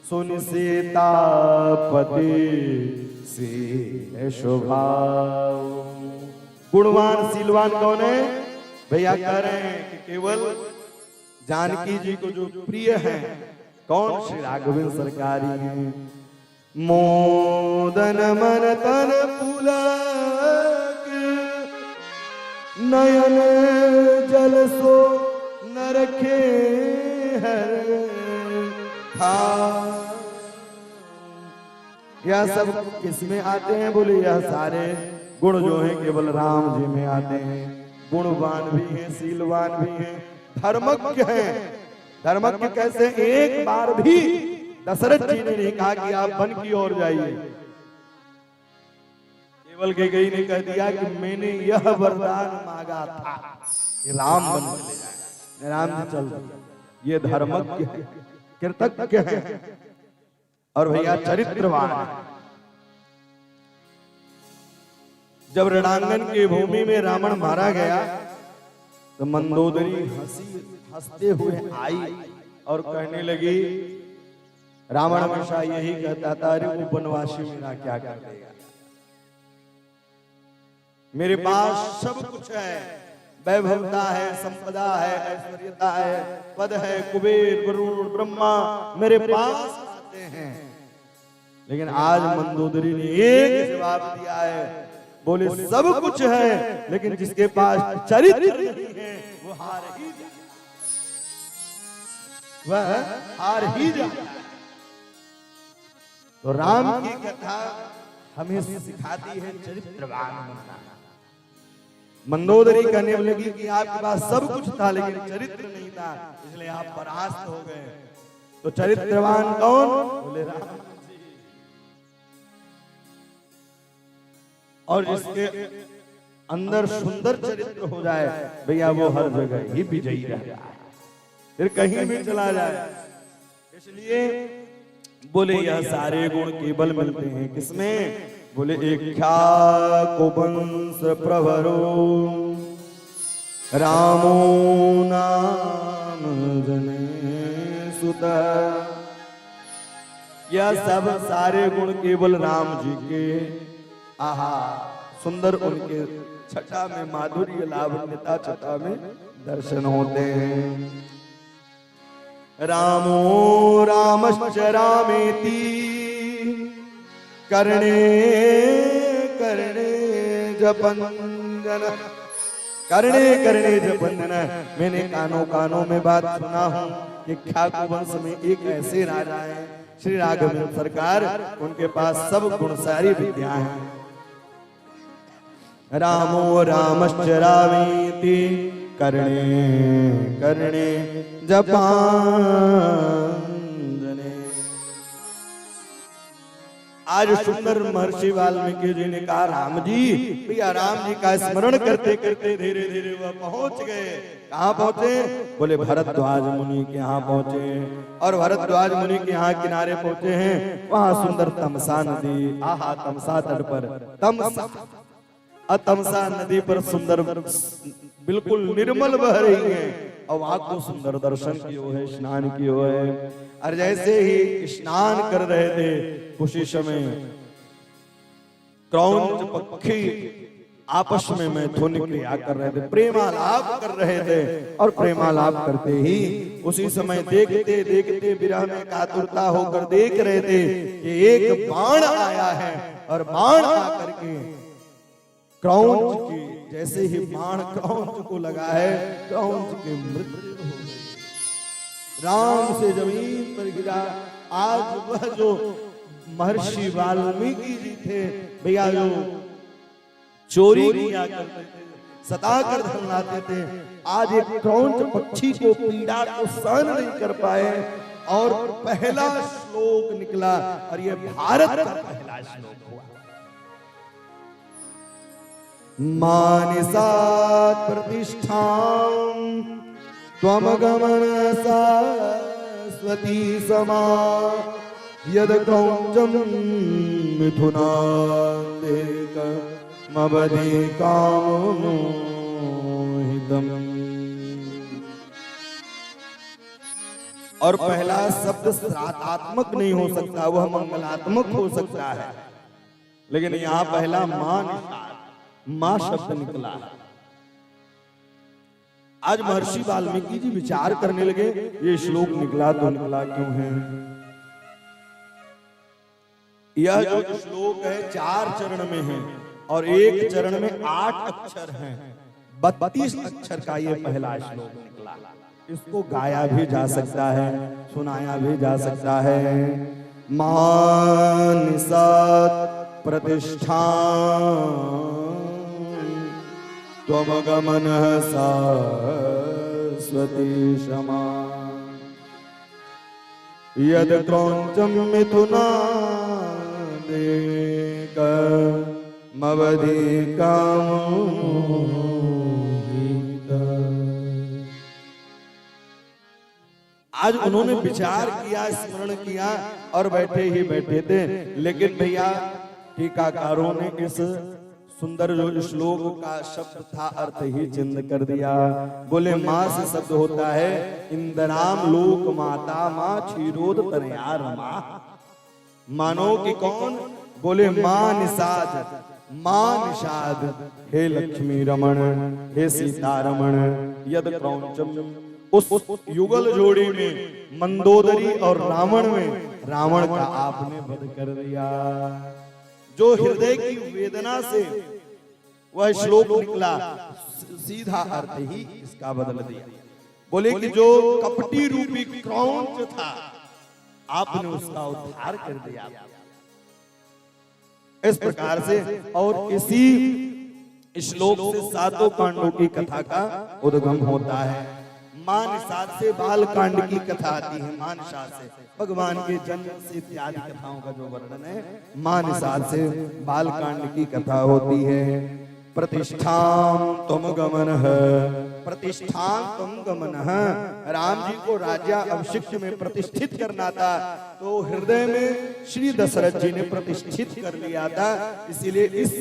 सुन सीतापति से स्वभाव, गुणवान सीलवान कौन है भैया? कह रहे हैं कि केवल जानकी जी को जो प्रिय है कौन? श्री राघवेंद्र सरकारी हैं। मोदन मन तन पुलक नयन जल सो न रखे हर यह सब किसमें आते हैं? बोले यह सारे गुण जो हैं केवल राम जी में आते हैं। गुणवान भी हैं, शीलवान भी हैं, धर्मज्ञ हैं। धर्मज्ञ कैसे? एक बार भी दशरथ जी ने नहीं कहा कि आप वन की ओर जाइए, केवल कैकेयी ने कह दिया कि मैंने यह वरदान मांगा था कि राम वन चले जाए। राम जी चल दिए। ये धर्मज्ञ है, कृतज्ञ है और भैया चरित्रवान है। जब रणांगन की भूमि में रावण मारा गया तो मंदोदरी हंसते हुए आई और कहने लगी, रावण हमेशा यही कहता था, अरे वो वनवासी मेरा क्या कर देगा, मेरे पास सब कुछ है, वैभवता है, संपदा है, ऐश्वर्यता है, पद है, कुबेर वरुण ब्रह्मा मेरे पास आते हैं। लेकिन आज मंदोदरी ने एक जवाब दिया है, बोले सब कुछ है लेकिन जिसके पास चरित्र नहीं है वो हार ही जाए, वह हार ही जाए। तो राम की कथा हमें सिखाती है चरित्रवान बनना। मंदोदरी कहने लगी कि आपके पास सब कुछ था लेकिन चरित्र नहीं था, इसलिए आप परास्त हो गए। तो चरित्रवान कौन? बोले राम। और जिसके अंदर सुंदर चरित्र हो जाए भैया वो हर जगह ही विजयी रहता है, फिर कहीं भी चला जाए। इसलिए बोले यह सारे गुण केवल मिलते हैं किसमें? बोले एक ख्याको वंश प्रवरो रामो नाम जने सुत। यह सब सारे गुण केवल राम जी के आहा सुंदर उनके छटा में माधुर्य लावण्यता छटा में दर्शन होते हैं। रामो रामश्च रामेति करणे करणे जपंदन। करणे करणे जपंदन। मैंने कानों कानों में बात सुना हूं कि ख्याको वंश में एक ऐसे राजा हैं श्री राघवेंद्र सरकार, उनके पास सब गुण सारी विद्या है। रामो रामश्च रामेति करणे करणे जपांजने। आज सुंदर महर्षि वाल्मीकि जी ने कहा, राम जी भैया राम जी का स्मरण करते करते धीरे धीरे वह पहुंच गए। कहाँ पहुंचे? बोले भरद्वाज मुनि के यहाँ पहुंचे। और भरद्वाज मुनि के यहाँ किनारे पहुंचे हैं, वहां सुंदर तमसा नदी, आहा तमसा तट पर तमसा तमसा नदी पर सुंदर बिल्कुल निर्मल बह रही है और वहां को सुंदर दर्शन किए है, स्नान किए है। और जैसे ही स्नान कर रहे थे उसी समय क्रौंच पक्षी आपस में मैथुन क्रिया कर रहे थे, प्रेमालाप कर रहे थे। और प्रेमालाप करते ही उसी समय देखते देखते विरह में कातुरता होकर देख रहे थे कि एक बाण आया है और बाण आकर के क्रौंच की, जैसे ही बाण क्रौंच को लगा है क्रौंच की मृत्यु हो गई, राम से जमीन पर गिरा। आज वह जो महर्षि वाल्मीकि जी थे भैया, जो चोरी किया करते थे, सता कर धन लाते थे, आज एक क्रौंच पक्षी को पीड़ा को सहन नहीं कर पाए और पहला श्लोक निकला। और ये भारत का पहला श्लोक हुआ। मानिसात् प्रतिष्ठां त्वम गमन सरस्वती समा यद क्रौंचम मिथुनादेकमवधि कामोहितम्। और पहला शब्द श्राद्धात्मक नहीं हो सकता, वह मंगलात्मक हो सकता है, लेकिन यहाँ पहला मां शब्द निकला। आज महर्षि वाल्मीकि जी विचार करने लगे, ये श्लोक निकला तो निकला क्यों है? यह जो श्लोक है 4 चरण में है और एक चरण में 8 अक्षर हैं। 32 अक्षर का ये पहला श्लोक निकला। इसको गाया भी जा सकता है, सुनाया भी जा सकता है। मानिसात् प्रतिष्ठां त्वमगमनः सरस्वती क्षमा यद क्रौञ्चं मिथुनादेकमवधि कामोहितः। आज उन्होंने विचार किया, स्मरण किया और बैठे ही बैठे थे। लेकिन भैया टीकाकारों ने इस सुंदर जो श्लोक का शब्द था अर्थ ही चिन्ह कर दिया। बोले माँ से शब्द होता है इंद्राम लोक माता माँ क्षीरोद तनया रमा। मानो कि कौन? बोले माँ निषाद, माँ निषाद, हे लक्ष्मी रमण, हे सीता रमण। यद क्रौंचम, उस युगल जोड़ी में मंदोदरी और रावण में रावण का आपने वध कर दिया। जो हृदय की वेदना से वह श्लोक निकला, सीधा अर्थ ही इसका बदल दिया। बोले कि जो कपटी रूपी क्रौंच था आपने उसका उद्धार कर दिया। इस प्रकार से और इसी श्लोक से 7 कांडों की कथा का उद्गम होता है। मां निषाद से बाल कांड की कथा आती है। मां निषाद से भगवान के जन्म से इत्यादि कथाओं का जो वर्णन है, मां निषाद से बाल कांड की कथा होती है। प्रतिष्ठां त्वम गमनः, प्रतिष्ठां त्वम गमनः। राम जी को राजा अभिषिक्त में प्रतिष्ठित करना था, तो हृदय में श्री दशरथ जी ने प्रतिष्ठित कर लिया था। इसीलिए इस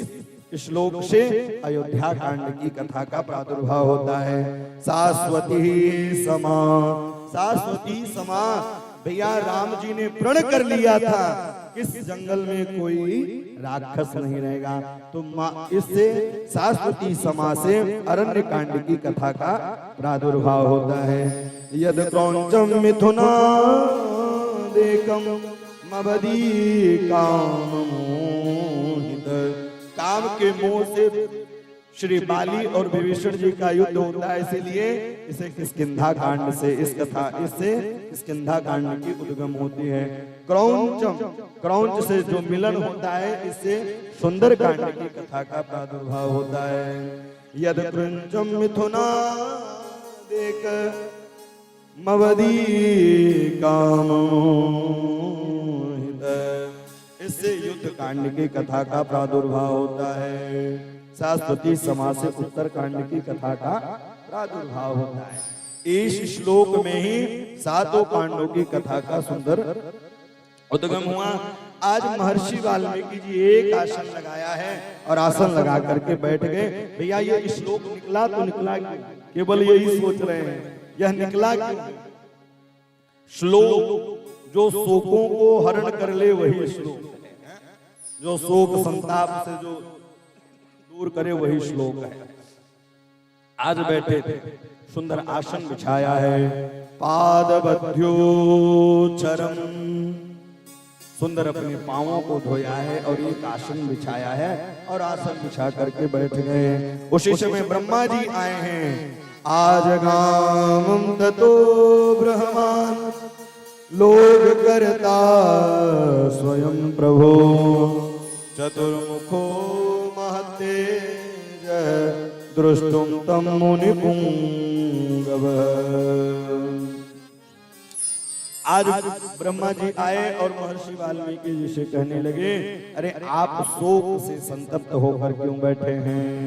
श्लोक से अयोध्या कांड की कथा का प्रादुर्भाव होता है। शाश्वती समा, शाश्वती समा। भैया राम जी ने प्रण कर लिया था इस जंगल में कोई राक्षस नहीं रहेगा। तो इससे शाश्वती समा से अरण्य कांड की कथा का प्रादुर्भाव होता है। यद क्रौंचम मिथुनादेकं मवधि काममोहित। काम के मोह से श्री बाली और विभीषण जी का युद्ध होता है, इसीलिए इसे किष्किंधा कांड से इससे किष्किंधा कांड की उद्गम होती है। क्रौंचम, क्रौंच से जो मिलन होता है इससे सुंदर कांड की कथा का प्रादुर्भाव होता है। यद क्रौंचम मिथुनादेक मवधि कामोहित। इससे युद्ध कांड की कथा का प्रादुर्भाव होता है। शाश्वती समा से उत्तर कांड की कथा का प्रादुर्भाव होता है। इस श्लोक में ही 7 कांडों की कथा का सुंदर उद्गम हुआ। आज महर्षि वाल्मीकि जी एक आसन लगाया है और आसन लगा करके बैठ गए। भैया ये श्लोक निकला तो निकला क्यों? केवल यही सोच रहे हैं यह निकला क्यों? श्लोक जो शोकों को हरण कर ले वही श्लोक है। जो शोक संताप से जो दूर करे वही श्लोक है। आज बैठे थे, सुंदर आसन बिछाया है। पादबध्योचरम, सुंदर अपने पांवों को धोया है और एक आसन बिछाया है और आसन बिछा करके बैठ गए। उसी समय ब्रह्मा जी आए हैं। आज गामम ततो ब्रह्मान लोक करता स्वयं प्रभो चतुर्मुखो महतेज दृष्टुम तम मुनि पुंगव। आज ब्रह्मा जी आए और महर्षि वाल्मीकि जी से कहने लगे, अरे आप शोक से संतप्त होकर क्यों बैठे हैं?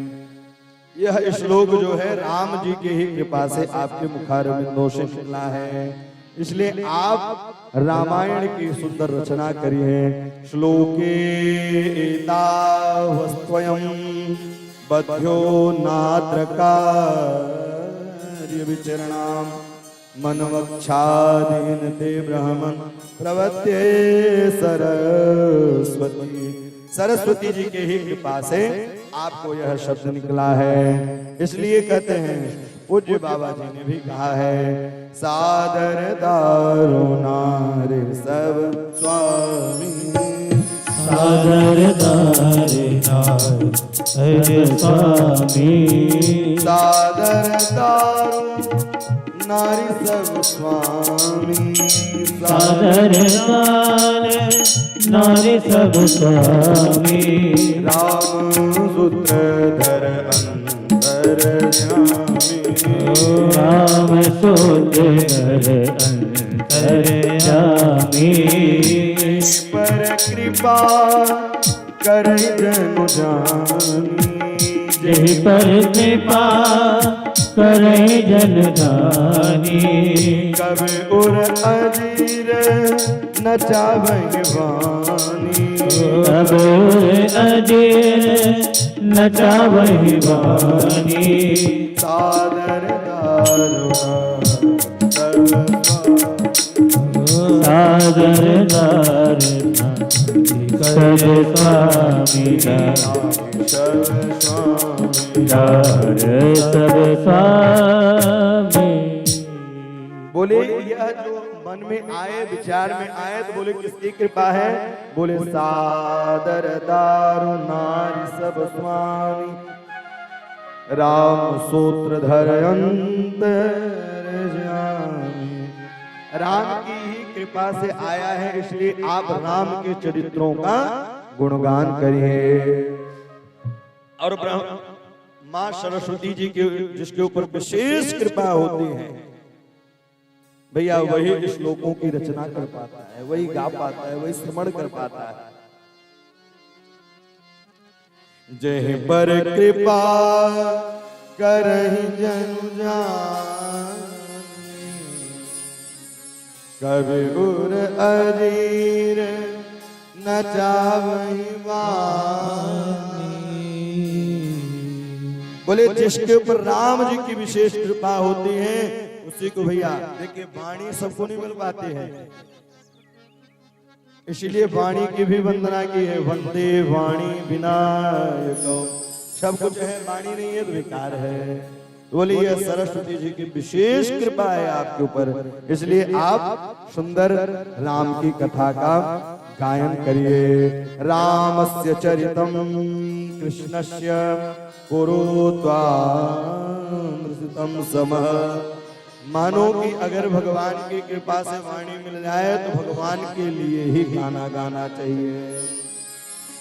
यह श्लोक जो है राम जी के ही कृपा से आपके मुखारविंदों से निकला है, इसलिए आप रामायण की सुंदर रचना करिए। श्लोके एतावस्त्वयं बध्यो नात्र कार्य विचरणाम मनवक्षादीन ते ब्रह्मन् प्रवत्ये सरस्वती। सरस्वती जी के ही कृपा से आपको यह शब्द निकला है। इसलिए कहते हैं, पूज्य बाबा जी ने भी कहा है, सादर दारुणारे सब स्वामी सादर दार है स्वामी। सादर दारू नारी सब स्वामी। सादर दार नारी सब स्वामी। राम सूत्रधर अंतर्यामी। राम सूत्रधर अंतर्यामी। पर कृपा करे जनु जानी। जय पर कृपा करे जन जानी। कब उर अजीर नचावहि वाणी। कब अजीर नचावहि वाणी। सादर दारुणा सादर दारुणा कर स्वामी दार सब स्वामी। बोले यह जो मन में आए, विचार में आए, तो बोले किसकी कृपा है? बोले सादर दारु नारी सब स्वामी। राम सूत्रधर अंतर्यामी। राम की ही कृपा से आया है, इसलिए आप राम के चरित्रों का गुणगान करिए। और माँ सरस्वती जी के जिसके ऊपर विशेष कृपा होती है भैया, वही श्लोकों की रचना कर पाता है, वही गा पाता है, वही श्रवण कर पाता है। जय पर कृपा करहि जनु जानी। कवि उर अजीर नचावहि वाणी। बोले जिसके ऊपर राम जी की विशेष कृपा होती है उसी को भैया देखिए, वाणी सबको नहीं मिल पाती है, इसलिए वाणी की भी वंदना की है। वंदे वाणी विनायको। सब कुछ है, वाणी नहीं है तो बेकार है। बोलिए सरस्वती जी की विशेष कृपा है आपके ऊपर, इसलिए आप सुंदर राम की कथा का गायन करिए। रामस्य चरितम कृष्णस्य कुरुत्वामृतम समः। मानो कि अगर भगवान की कृपा से वाणी मिल जाए तो भगवान के लिए ही गाना गाना चाहिए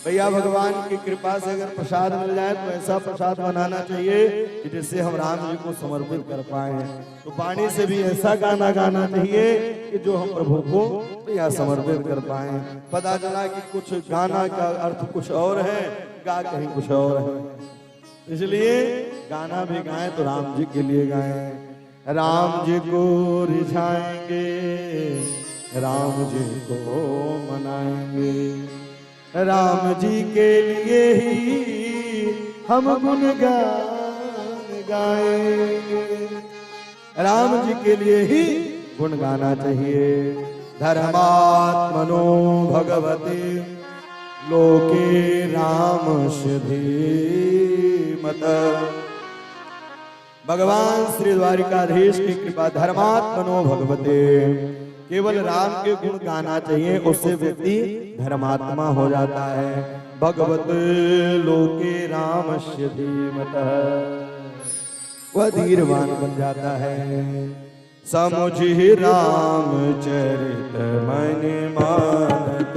भैया। भगवान की कृपा से अगर प्रसाद मिल जाए तो ऐसा प्रसाद बनाना चाहिए कि जिससे हम राम जी को समर्पित कर पाए। तो वाणी से भी ऐसा गाना गाना चाहिए कि जो हम प्रभु को भैया समर्पित कर पाए। पता चला कि कुछ गाना का अर्थ कुछ और है, गा कहीं कुछ और है, इसलिए गाना भी गाएं तो राम जी के लिए गाएं। राम जी को रिझाएंगे, राम जी को मनाएंगे, राम जी के लिए ही हम गुणगान गाएंगे। राम जी के लिए ही गुण गाना चाहिए। धर्मात्मनो भगवते लोके रामस्य धीमता। भगवान श्री द्वारिकाधीश की कृपा। धर्मात्मनो भगवते, केवल राम के गुण गाना चाहिए, उससे व्यक्ति धर्मात्मा हो जाता है। भगवत लोके रामस्य धीमतः, वह धीरवान बन जाता है। समुझि रामचरित मन मानत।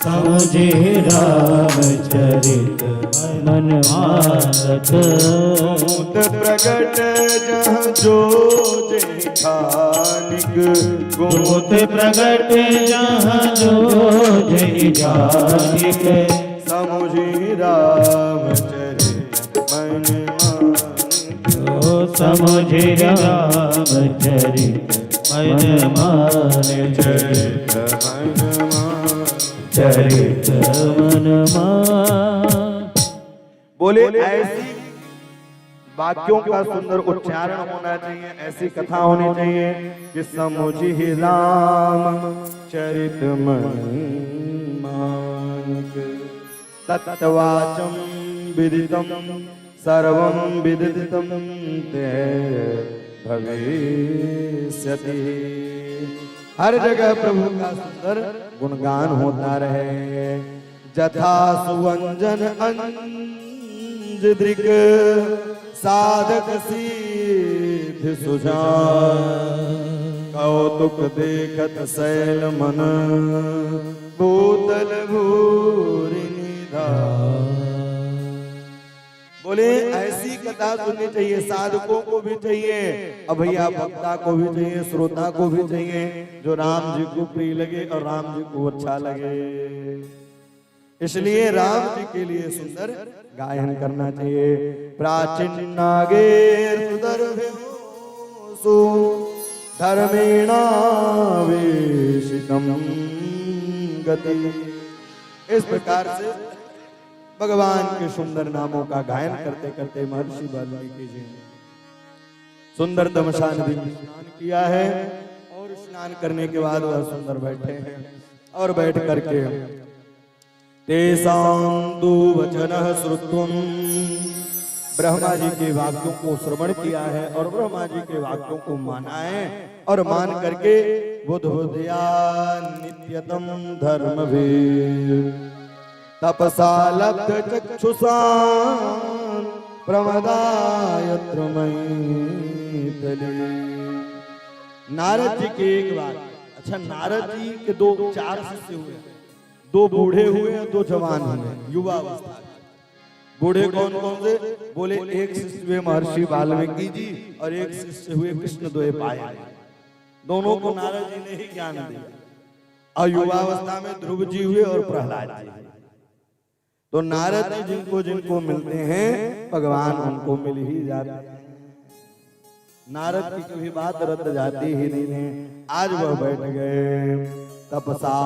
समुझि रामचरित मन मानत। मूत प्रगट जहाँ जो जनिक। मूत प्रगट जहाँ जो जनिक। समुझि रामचरित मन समुझि रामचरित मन मानत। चरित मन मान। बोले ऐसी वाक्यों का सुंदर उच्चारण होना चाहिए, ऐसी कथा होनी चाहिए कि समुझि राम चरित मन मानक। तत्वाचम विदितम सर्वं विदितम ते भविष्यति। हर जगह प्रभु का सुंदर गुणगान होता रहे। जथा सुवंजन अंजदृक साधक सिद्ध सुजान कौतुक देखत शैल मन भूतल भूरि निधान। बोले ऐसी कथा सुननी चाहिए, साधकों को भी चाहिए और भैया भक्ता को भी चाहिए, श्रोता को भी चाहिए, जो राम जी को प्रिय लगे और राम जी को अच्छा लगे। इसलिए राम जी के लिए सुंदर गायन करना चाहिए। प्राचीन नागेर धर्मेणावेशितम गति। इस प्रकार से भगवान के सुंदर नामों का गायन करते करते महर्षि वाल्मीकि जी ने सुंदर तमसा नदी में स्नान किया है और स्नान करने के बाद वह सुंदर बैठे हैं और बैठ करके तेसांतु वचनः श्रुत्वम्, ब्रह्मा जी के वाक्यों को श्रवण किया है और ब्रह्मा जी के वाक्यों को माना है और मान करके बुद्धया नित्यतम धर्मवीर तपसा लब्ध चक्षुषां प्रमदायत्र मैथिली। नारद जी के एक बार, अच्छा नारद जी के चार शिष्य हुए, दो बूढ़े हुए और दो जवान हुए, युवा अवस्था। बूढ़े कौन कौन से? बोले एक शिष्य हुए महर्षि वाल्मीकि जी और एक शिष्य हुए कृष्ण द्वैपायन। दोनों को नारद जी ने ही ज्ञान दिया। और युवावस्था में ध्रुव जी हुए और प्रहलाद जी। तो नारद जी जिनको जिनको मिलते हैं भगवान उनको मिल ही जाते हैं। नारद की कभी बात रद्द जाती ही नहीं है। आज वह बैठ गए तपसा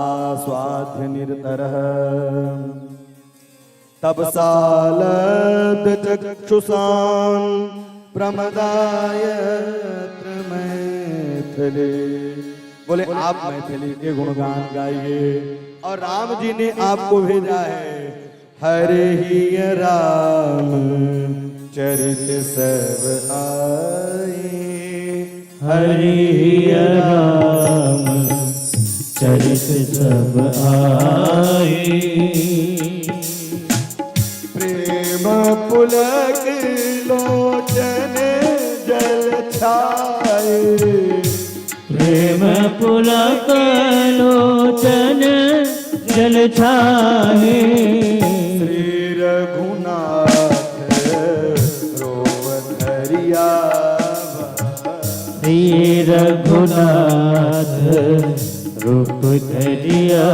स्वाध्य निरतरः तपसा लब्ध चक्षुषां प्रमदायत्र मैथिली। बोले आप मैथिली के गुणगान गाइए और राम जी ने आपको भेजा है। हरे ही राम चरित सब आए, हरि राम चरित सब आए। प्रेम पुलक लोचन जल छाए, प्रेम पुलक लोचन जल छाए। श्री रघुनाथ रोव धरिया, श्री रघुनाथ रूप धरिया।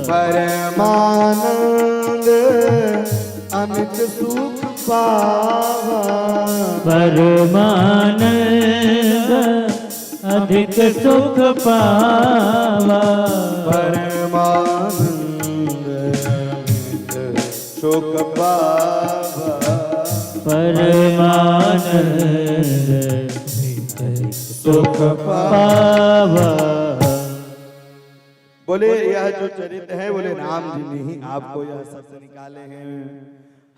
परमानंद अमित सुख पावा, परमानंद अधिक सुख पावा। परमानंद अमित सुख पावा, परमानंद सुख पावा। बोले यह जो चरित्र है, बोले राम जी ने ही आपको यह शब्द निकाले हैं।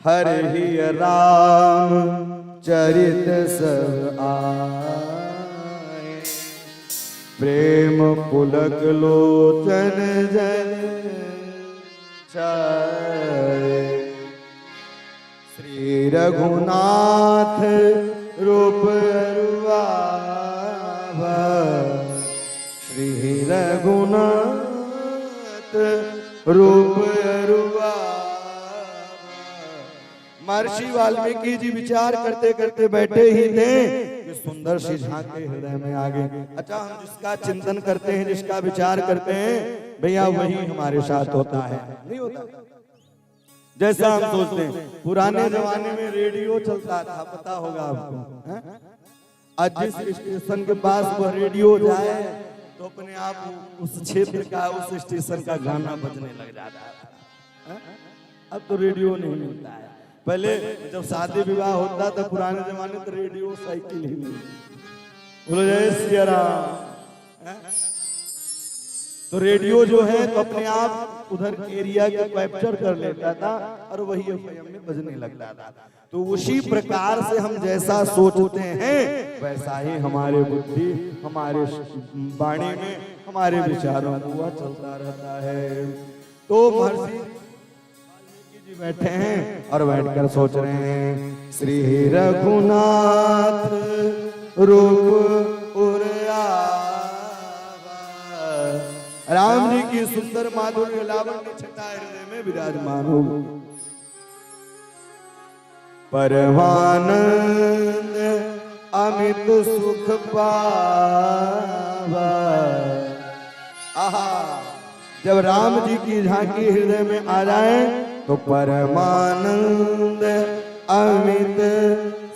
हरे ही राम चरित सब आए, प्रेम पुलक लोचन जल छाए। श्री रघुनाथ रूप अरुआवा, श्री रघुनाथ रूप अरुआवा। महर्षि वाल्मीकि जी विचार करते करते बैठे ही थे कि सुंदर सी झांकी हृदय में आ गई। अच्छा, हम जिसका चिंतन करते हैं, जिसका विचार करते हैं, भैया वही हमारे साथ होता है, नहीं होता? जैसा हम सोचते हैं, पुराने जमाने में रेडियो चलता था, पता होगा आपको। आज जिस स्टेशन के पास वह रेडियो जाए तो अपने आप उस क्षेत्र का, उस स्टेशन का गाना बजने लग जाता है। अब तो रेडियो नहीं मिलता है। पहले जब शादी विवाह होता था पुराने जमाने, तो रेडियो साइकिल ही नहीं। बोलो जय सिया राम। तो रेडियो जो है तो अपने आप उधर एरिया को कैप्चर कर लेता था और वही एफएम में बजने लगता था। तो उसी प्रकार से हम जैसा सोचते हैं वैसा ही हमारे बुद्धि, हमारे वाणी में, हमारे विचारों में हुआ चलता रहता है। तो महर्षि वाल्मीकि जी बैठे हैं और बैठकर सोच रहे हैं, श्री रघुनाथ रूप राम जी की सुंदर माधुर्य लावण्य छटा हृदय में विराजमान हो। परमानंद अमित सुख पावा। आहा, जब राम जी की झांकी हृदय में आ जाए तो परमानंद अमित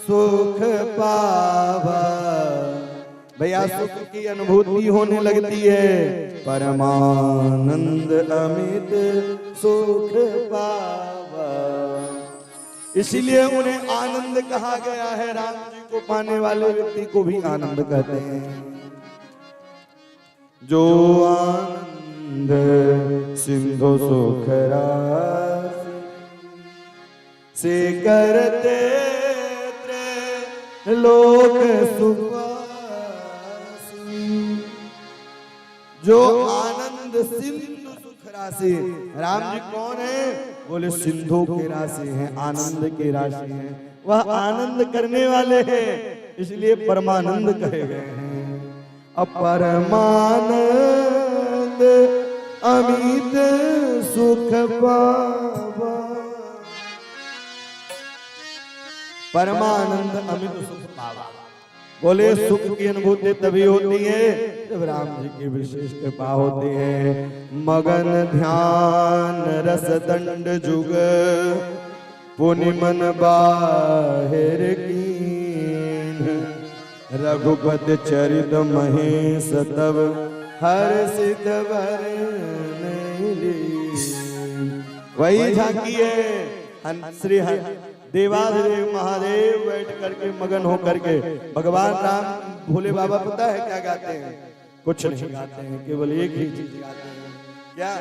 सुख पावा। भैया सुख की अनुभूति होने लगती है, परमानंद अमित सुख पावा। इसीलिए उन्हें आनंद कहा गया है। राम जी को पाने वाले व्यक्ति को भी आनंद कहते हैं। जो आनंद सिंधु सुख राशि से करते लोक सुख, जो आनंद सिंधु सुख राशि। राम जी कौन है? बोले सिंधु के राशि हैं, आनंद के राशि हैं, वह आनंद करने वाले हैं, इसलिए परमानंद कहे गए हैं। अपरमानंद अमित सुख पावा। परमानंद अमित सुख पावा। बोले सुख की अनुभूति तभी होती है जब राम जी की विशेष कृपा होती है। मगन ध्यान रस दंड जुग पुनि मन बाहिर कीन, रघुपति चरित महेश तब हर सिद्ध वही झांकी है। श्री देवादेव महादेव बैठ करके मगन हो करके भगवान राम भोले बाबा पता है क्या गाते हैं? कुछ नहीं गाते हैं, केवल एक ही चीज गाते हैं। क्या?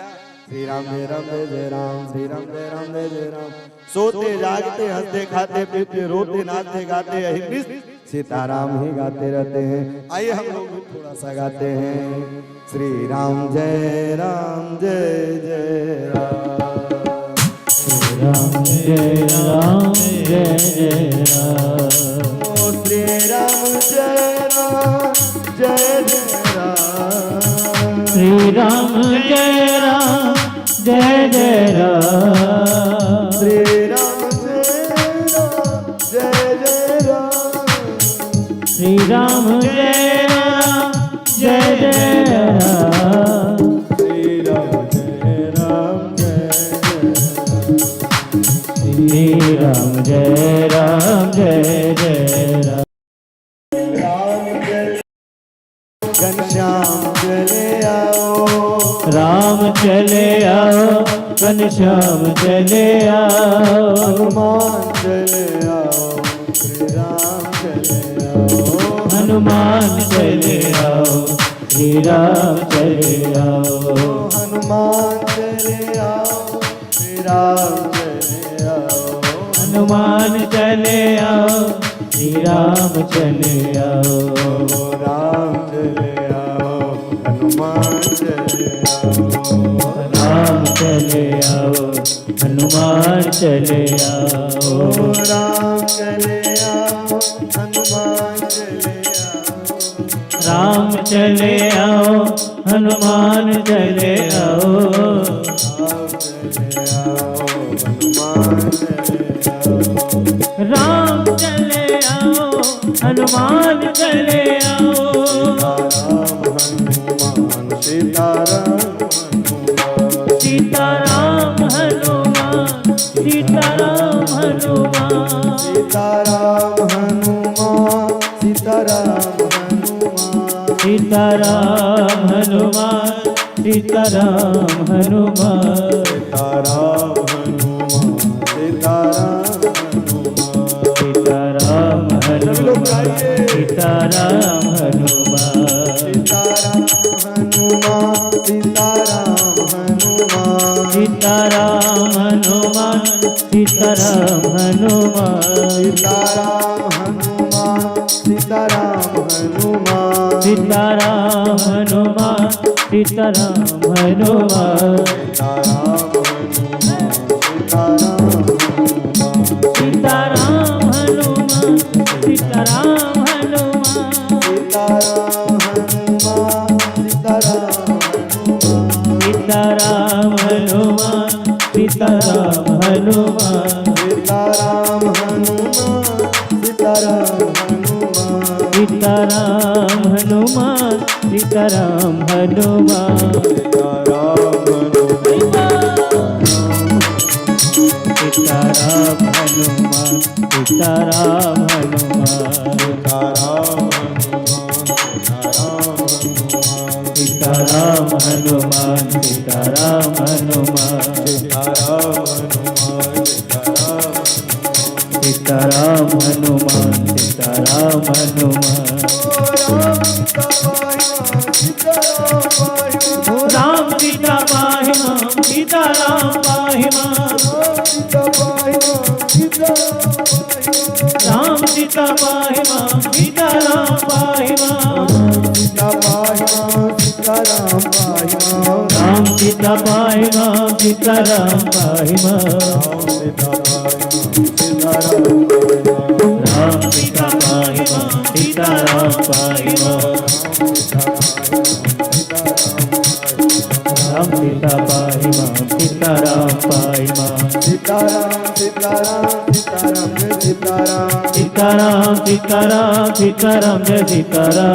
श्री राम जय राम जय जय राम, श्री राम जय राम जय जय राम। सोते जागते हंसते खाते पीते रोते नाचते गाते अहिर्निश सीताराम ही गाते रहते हैं। आइए हम लोग भी थोड़ा सा गाते हैं। श्री राम जय राम जय जय राम, राम जय राम जय जय राम। श्री राम जय राम जय जय राम, श्री राम जय राम जय जय राम, श्री राम जय राम जय जय राम, श्री राम जय राम जय जय राम, श्री राम जय राम जय श्री राम जय राम जय जय राम। घनश्याम चले आओ, राम चले आओ, घनश्याम चले आओ, हनुमान चले आओ, श्री राम चले आओ, हनुमान चले आओ, श्री राम चले आओ, हनुमान चले आओ, श्री राम चले आओ, हनुमान चले आओ, श्री राम चले आओ, राम चले आओ, हनुमान चले आओ, राम चले आओ, हनुमान चले आओ, राम चले आओ, हनुमान चले आओ, राम चले आओ, हनुमान चले आओ, राम चले आओ, हनुमान चले आओ, सीताराम हनुमान, सीताराम हनुमान, सीताराम हनुमान, सीताराम हनुमान, सीताराम हनुमान, सीताराम हनुमान, सीताराम हनुमान, सीताराम हनुमान, सीताराम हनुमान, सीताराम हनुमान, सीताराम हनुमान, सीताराम हनुमान, सीताराम हनुमान, सीताराम हनुमान, सीताराम हनुमान, सीताराम हनुमान, सीताराम हनुमान, सीताराम हनुमान सीताराम हनुमान सीताराम हनुमान सीताराम हनुमान सीताराम हनुमान सीताराम हनुमान सीताराम हनुमान सीताराम हनुमान सीताराम हनुमान सीताराम हनुमान सीताराम हनुमान सीताराम हनुमान राम सीता पाहि मां सीताराम पाहि मां राम सीता पाहि मां सीताराम पाहि मां राम सीता पाहि मां सीताराम पाहि मां राम सीता पाहि मां सीताराम पाहि मां राम सीता पाहि मां सीताराम पाहि मां सीताराम सीताराम सीताराम जय सीताराम सीताराम सीताराम सीताराम जय सीताराम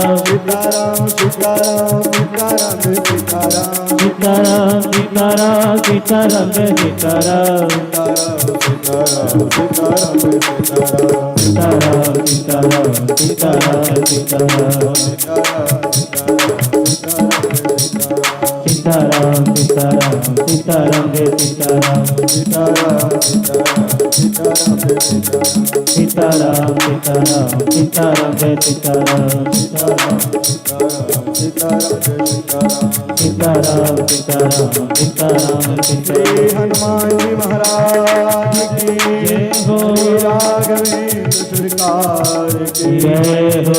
सीताराम सीताराम सीताराम जय सीताराम सीताराम सीताराम सीताराम जय सीताराम सीताराम सीताराम जय सीताराम सीताराम सीताराम सीताराम जय सीताराम सीताराम सीताराम सीताराम जय सीताराम सीताराम सीताराम जय सीताराम सीताराम सीताराम सीताराम जय सीताराम सीताराम सीताराम जय सीताराम सीताराम सीताराम सीताराम श्री हनुमान जी महाराज की जय हो राघवेंद्र सरकार की जय हो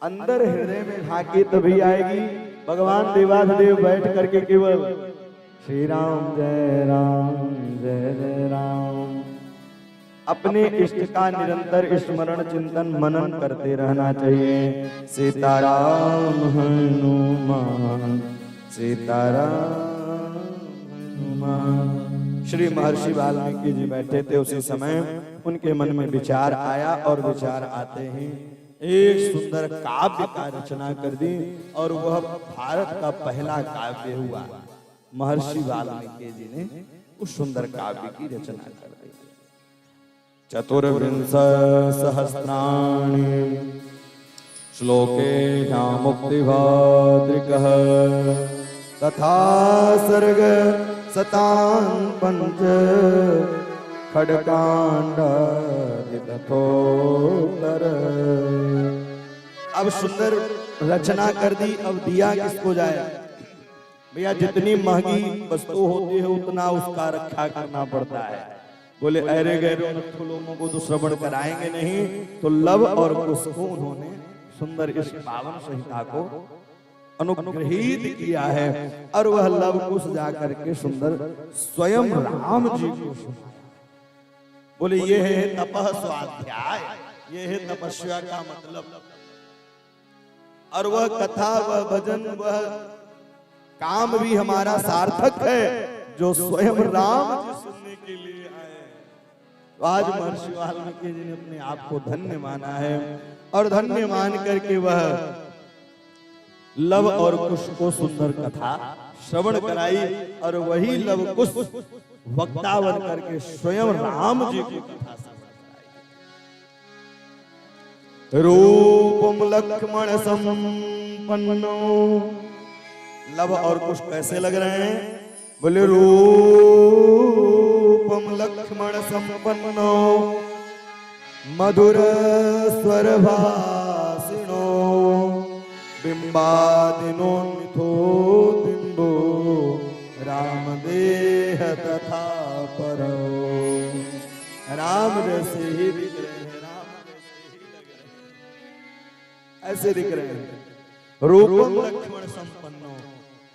अंदर हृदय में झांकी तभी आएगी। भगवान देवाधिदेव बैठ करके केवल श्री राम जय राम अपने इष्ट का निरंतर स्मरण चिंतन मनन करते रहना चाहिए। सीताराम हनुमान सीताराम हनुमान। श्री महर्षि वाल्मीकि जी बैठे थे, उसी समय उनके मन में विचार आया और विचार आते ही एक सुंदर काव्य का रचना कर दी और वह भारत का पहला काव्य हुआ। महर्षि वाल्मीकि जी ने उस सुंदर काव्य की रचना कर दी। चतुर्विंश सहस्राणि श्लोके मुक्तिभाद्रिकः तथा सर्ग शतान पंच खडकांड तथोत्तर। अब सुंदर रचना कर दी, अब दिया किसको जाए भैया? जितनी महंगी वस्तु होती है उतना उसका रक्षा करना पड़ता है। बोले अरे गैरो लोगों को तो श्रवण कराएंगे नहीं, तो लव और कुश को उन्होंने सुंदर इस पावन संहिता को अनुग्रहित किया है। और वह लव कुश जाकर के सुंदर स्वयं राम जी को सुना। बोले ये है तपः स्वाध्याय, ये है तपस्या का मतलब। और वह कथा, वह भजन, वह काम भी हमारा सार्थक है जो स्वयं राम जी सुनने के लिए आए। तो आज महर्षि वाल्मीकि जी ने अपने आप को धन्य माना है और धन्य मान करके वह लव और कुश को सुंदर कथा श्रवण कराई। और वही लव कुश वक्ता बन करके स्वयं राम जी की कथा श्रवण। रूपम लक्ष्मण संपन्नो। लव और कुश कैसे लग रहे हैं? बोले रूपम लक्ष्मण संपन्नो मधुर स्वर भाषिणो बिंबादिनो मिथो बिंबो राम देह तथा परो। राम जैसे ही दिख रहे हैं, राम जैसे ही लग रहे हैं, ऐसे दिख रहे हैं। रूपम लक्ष्मण संपन्नो,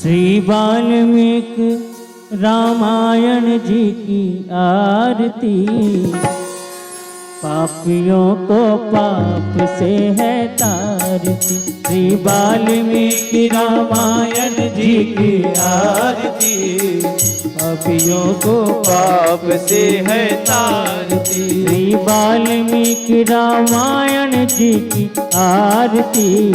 श्री वाल्मीकि रामायण जी की आरती, पापियों को पाप से है तारती। श्री वाल्मीकि रामायण जी की आरती, पापियों को पाप से है तारती। श्री वाल्मीकि रामायण जी की आरती,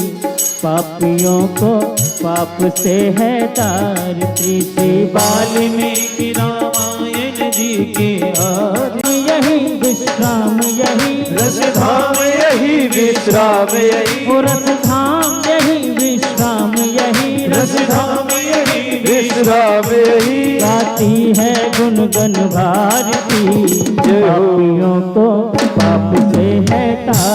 पापियों को पाप से है तारती। श्री वाल्मीकि रामायण जी की आरती, यही विश्राम यही रस धाम यही विश्राम यही, ओ रस धाम यही विश्राम यही, रस धाम यही विश्राम यही। गाती है गुनगन भारती, पापियों को पाप से है तारती।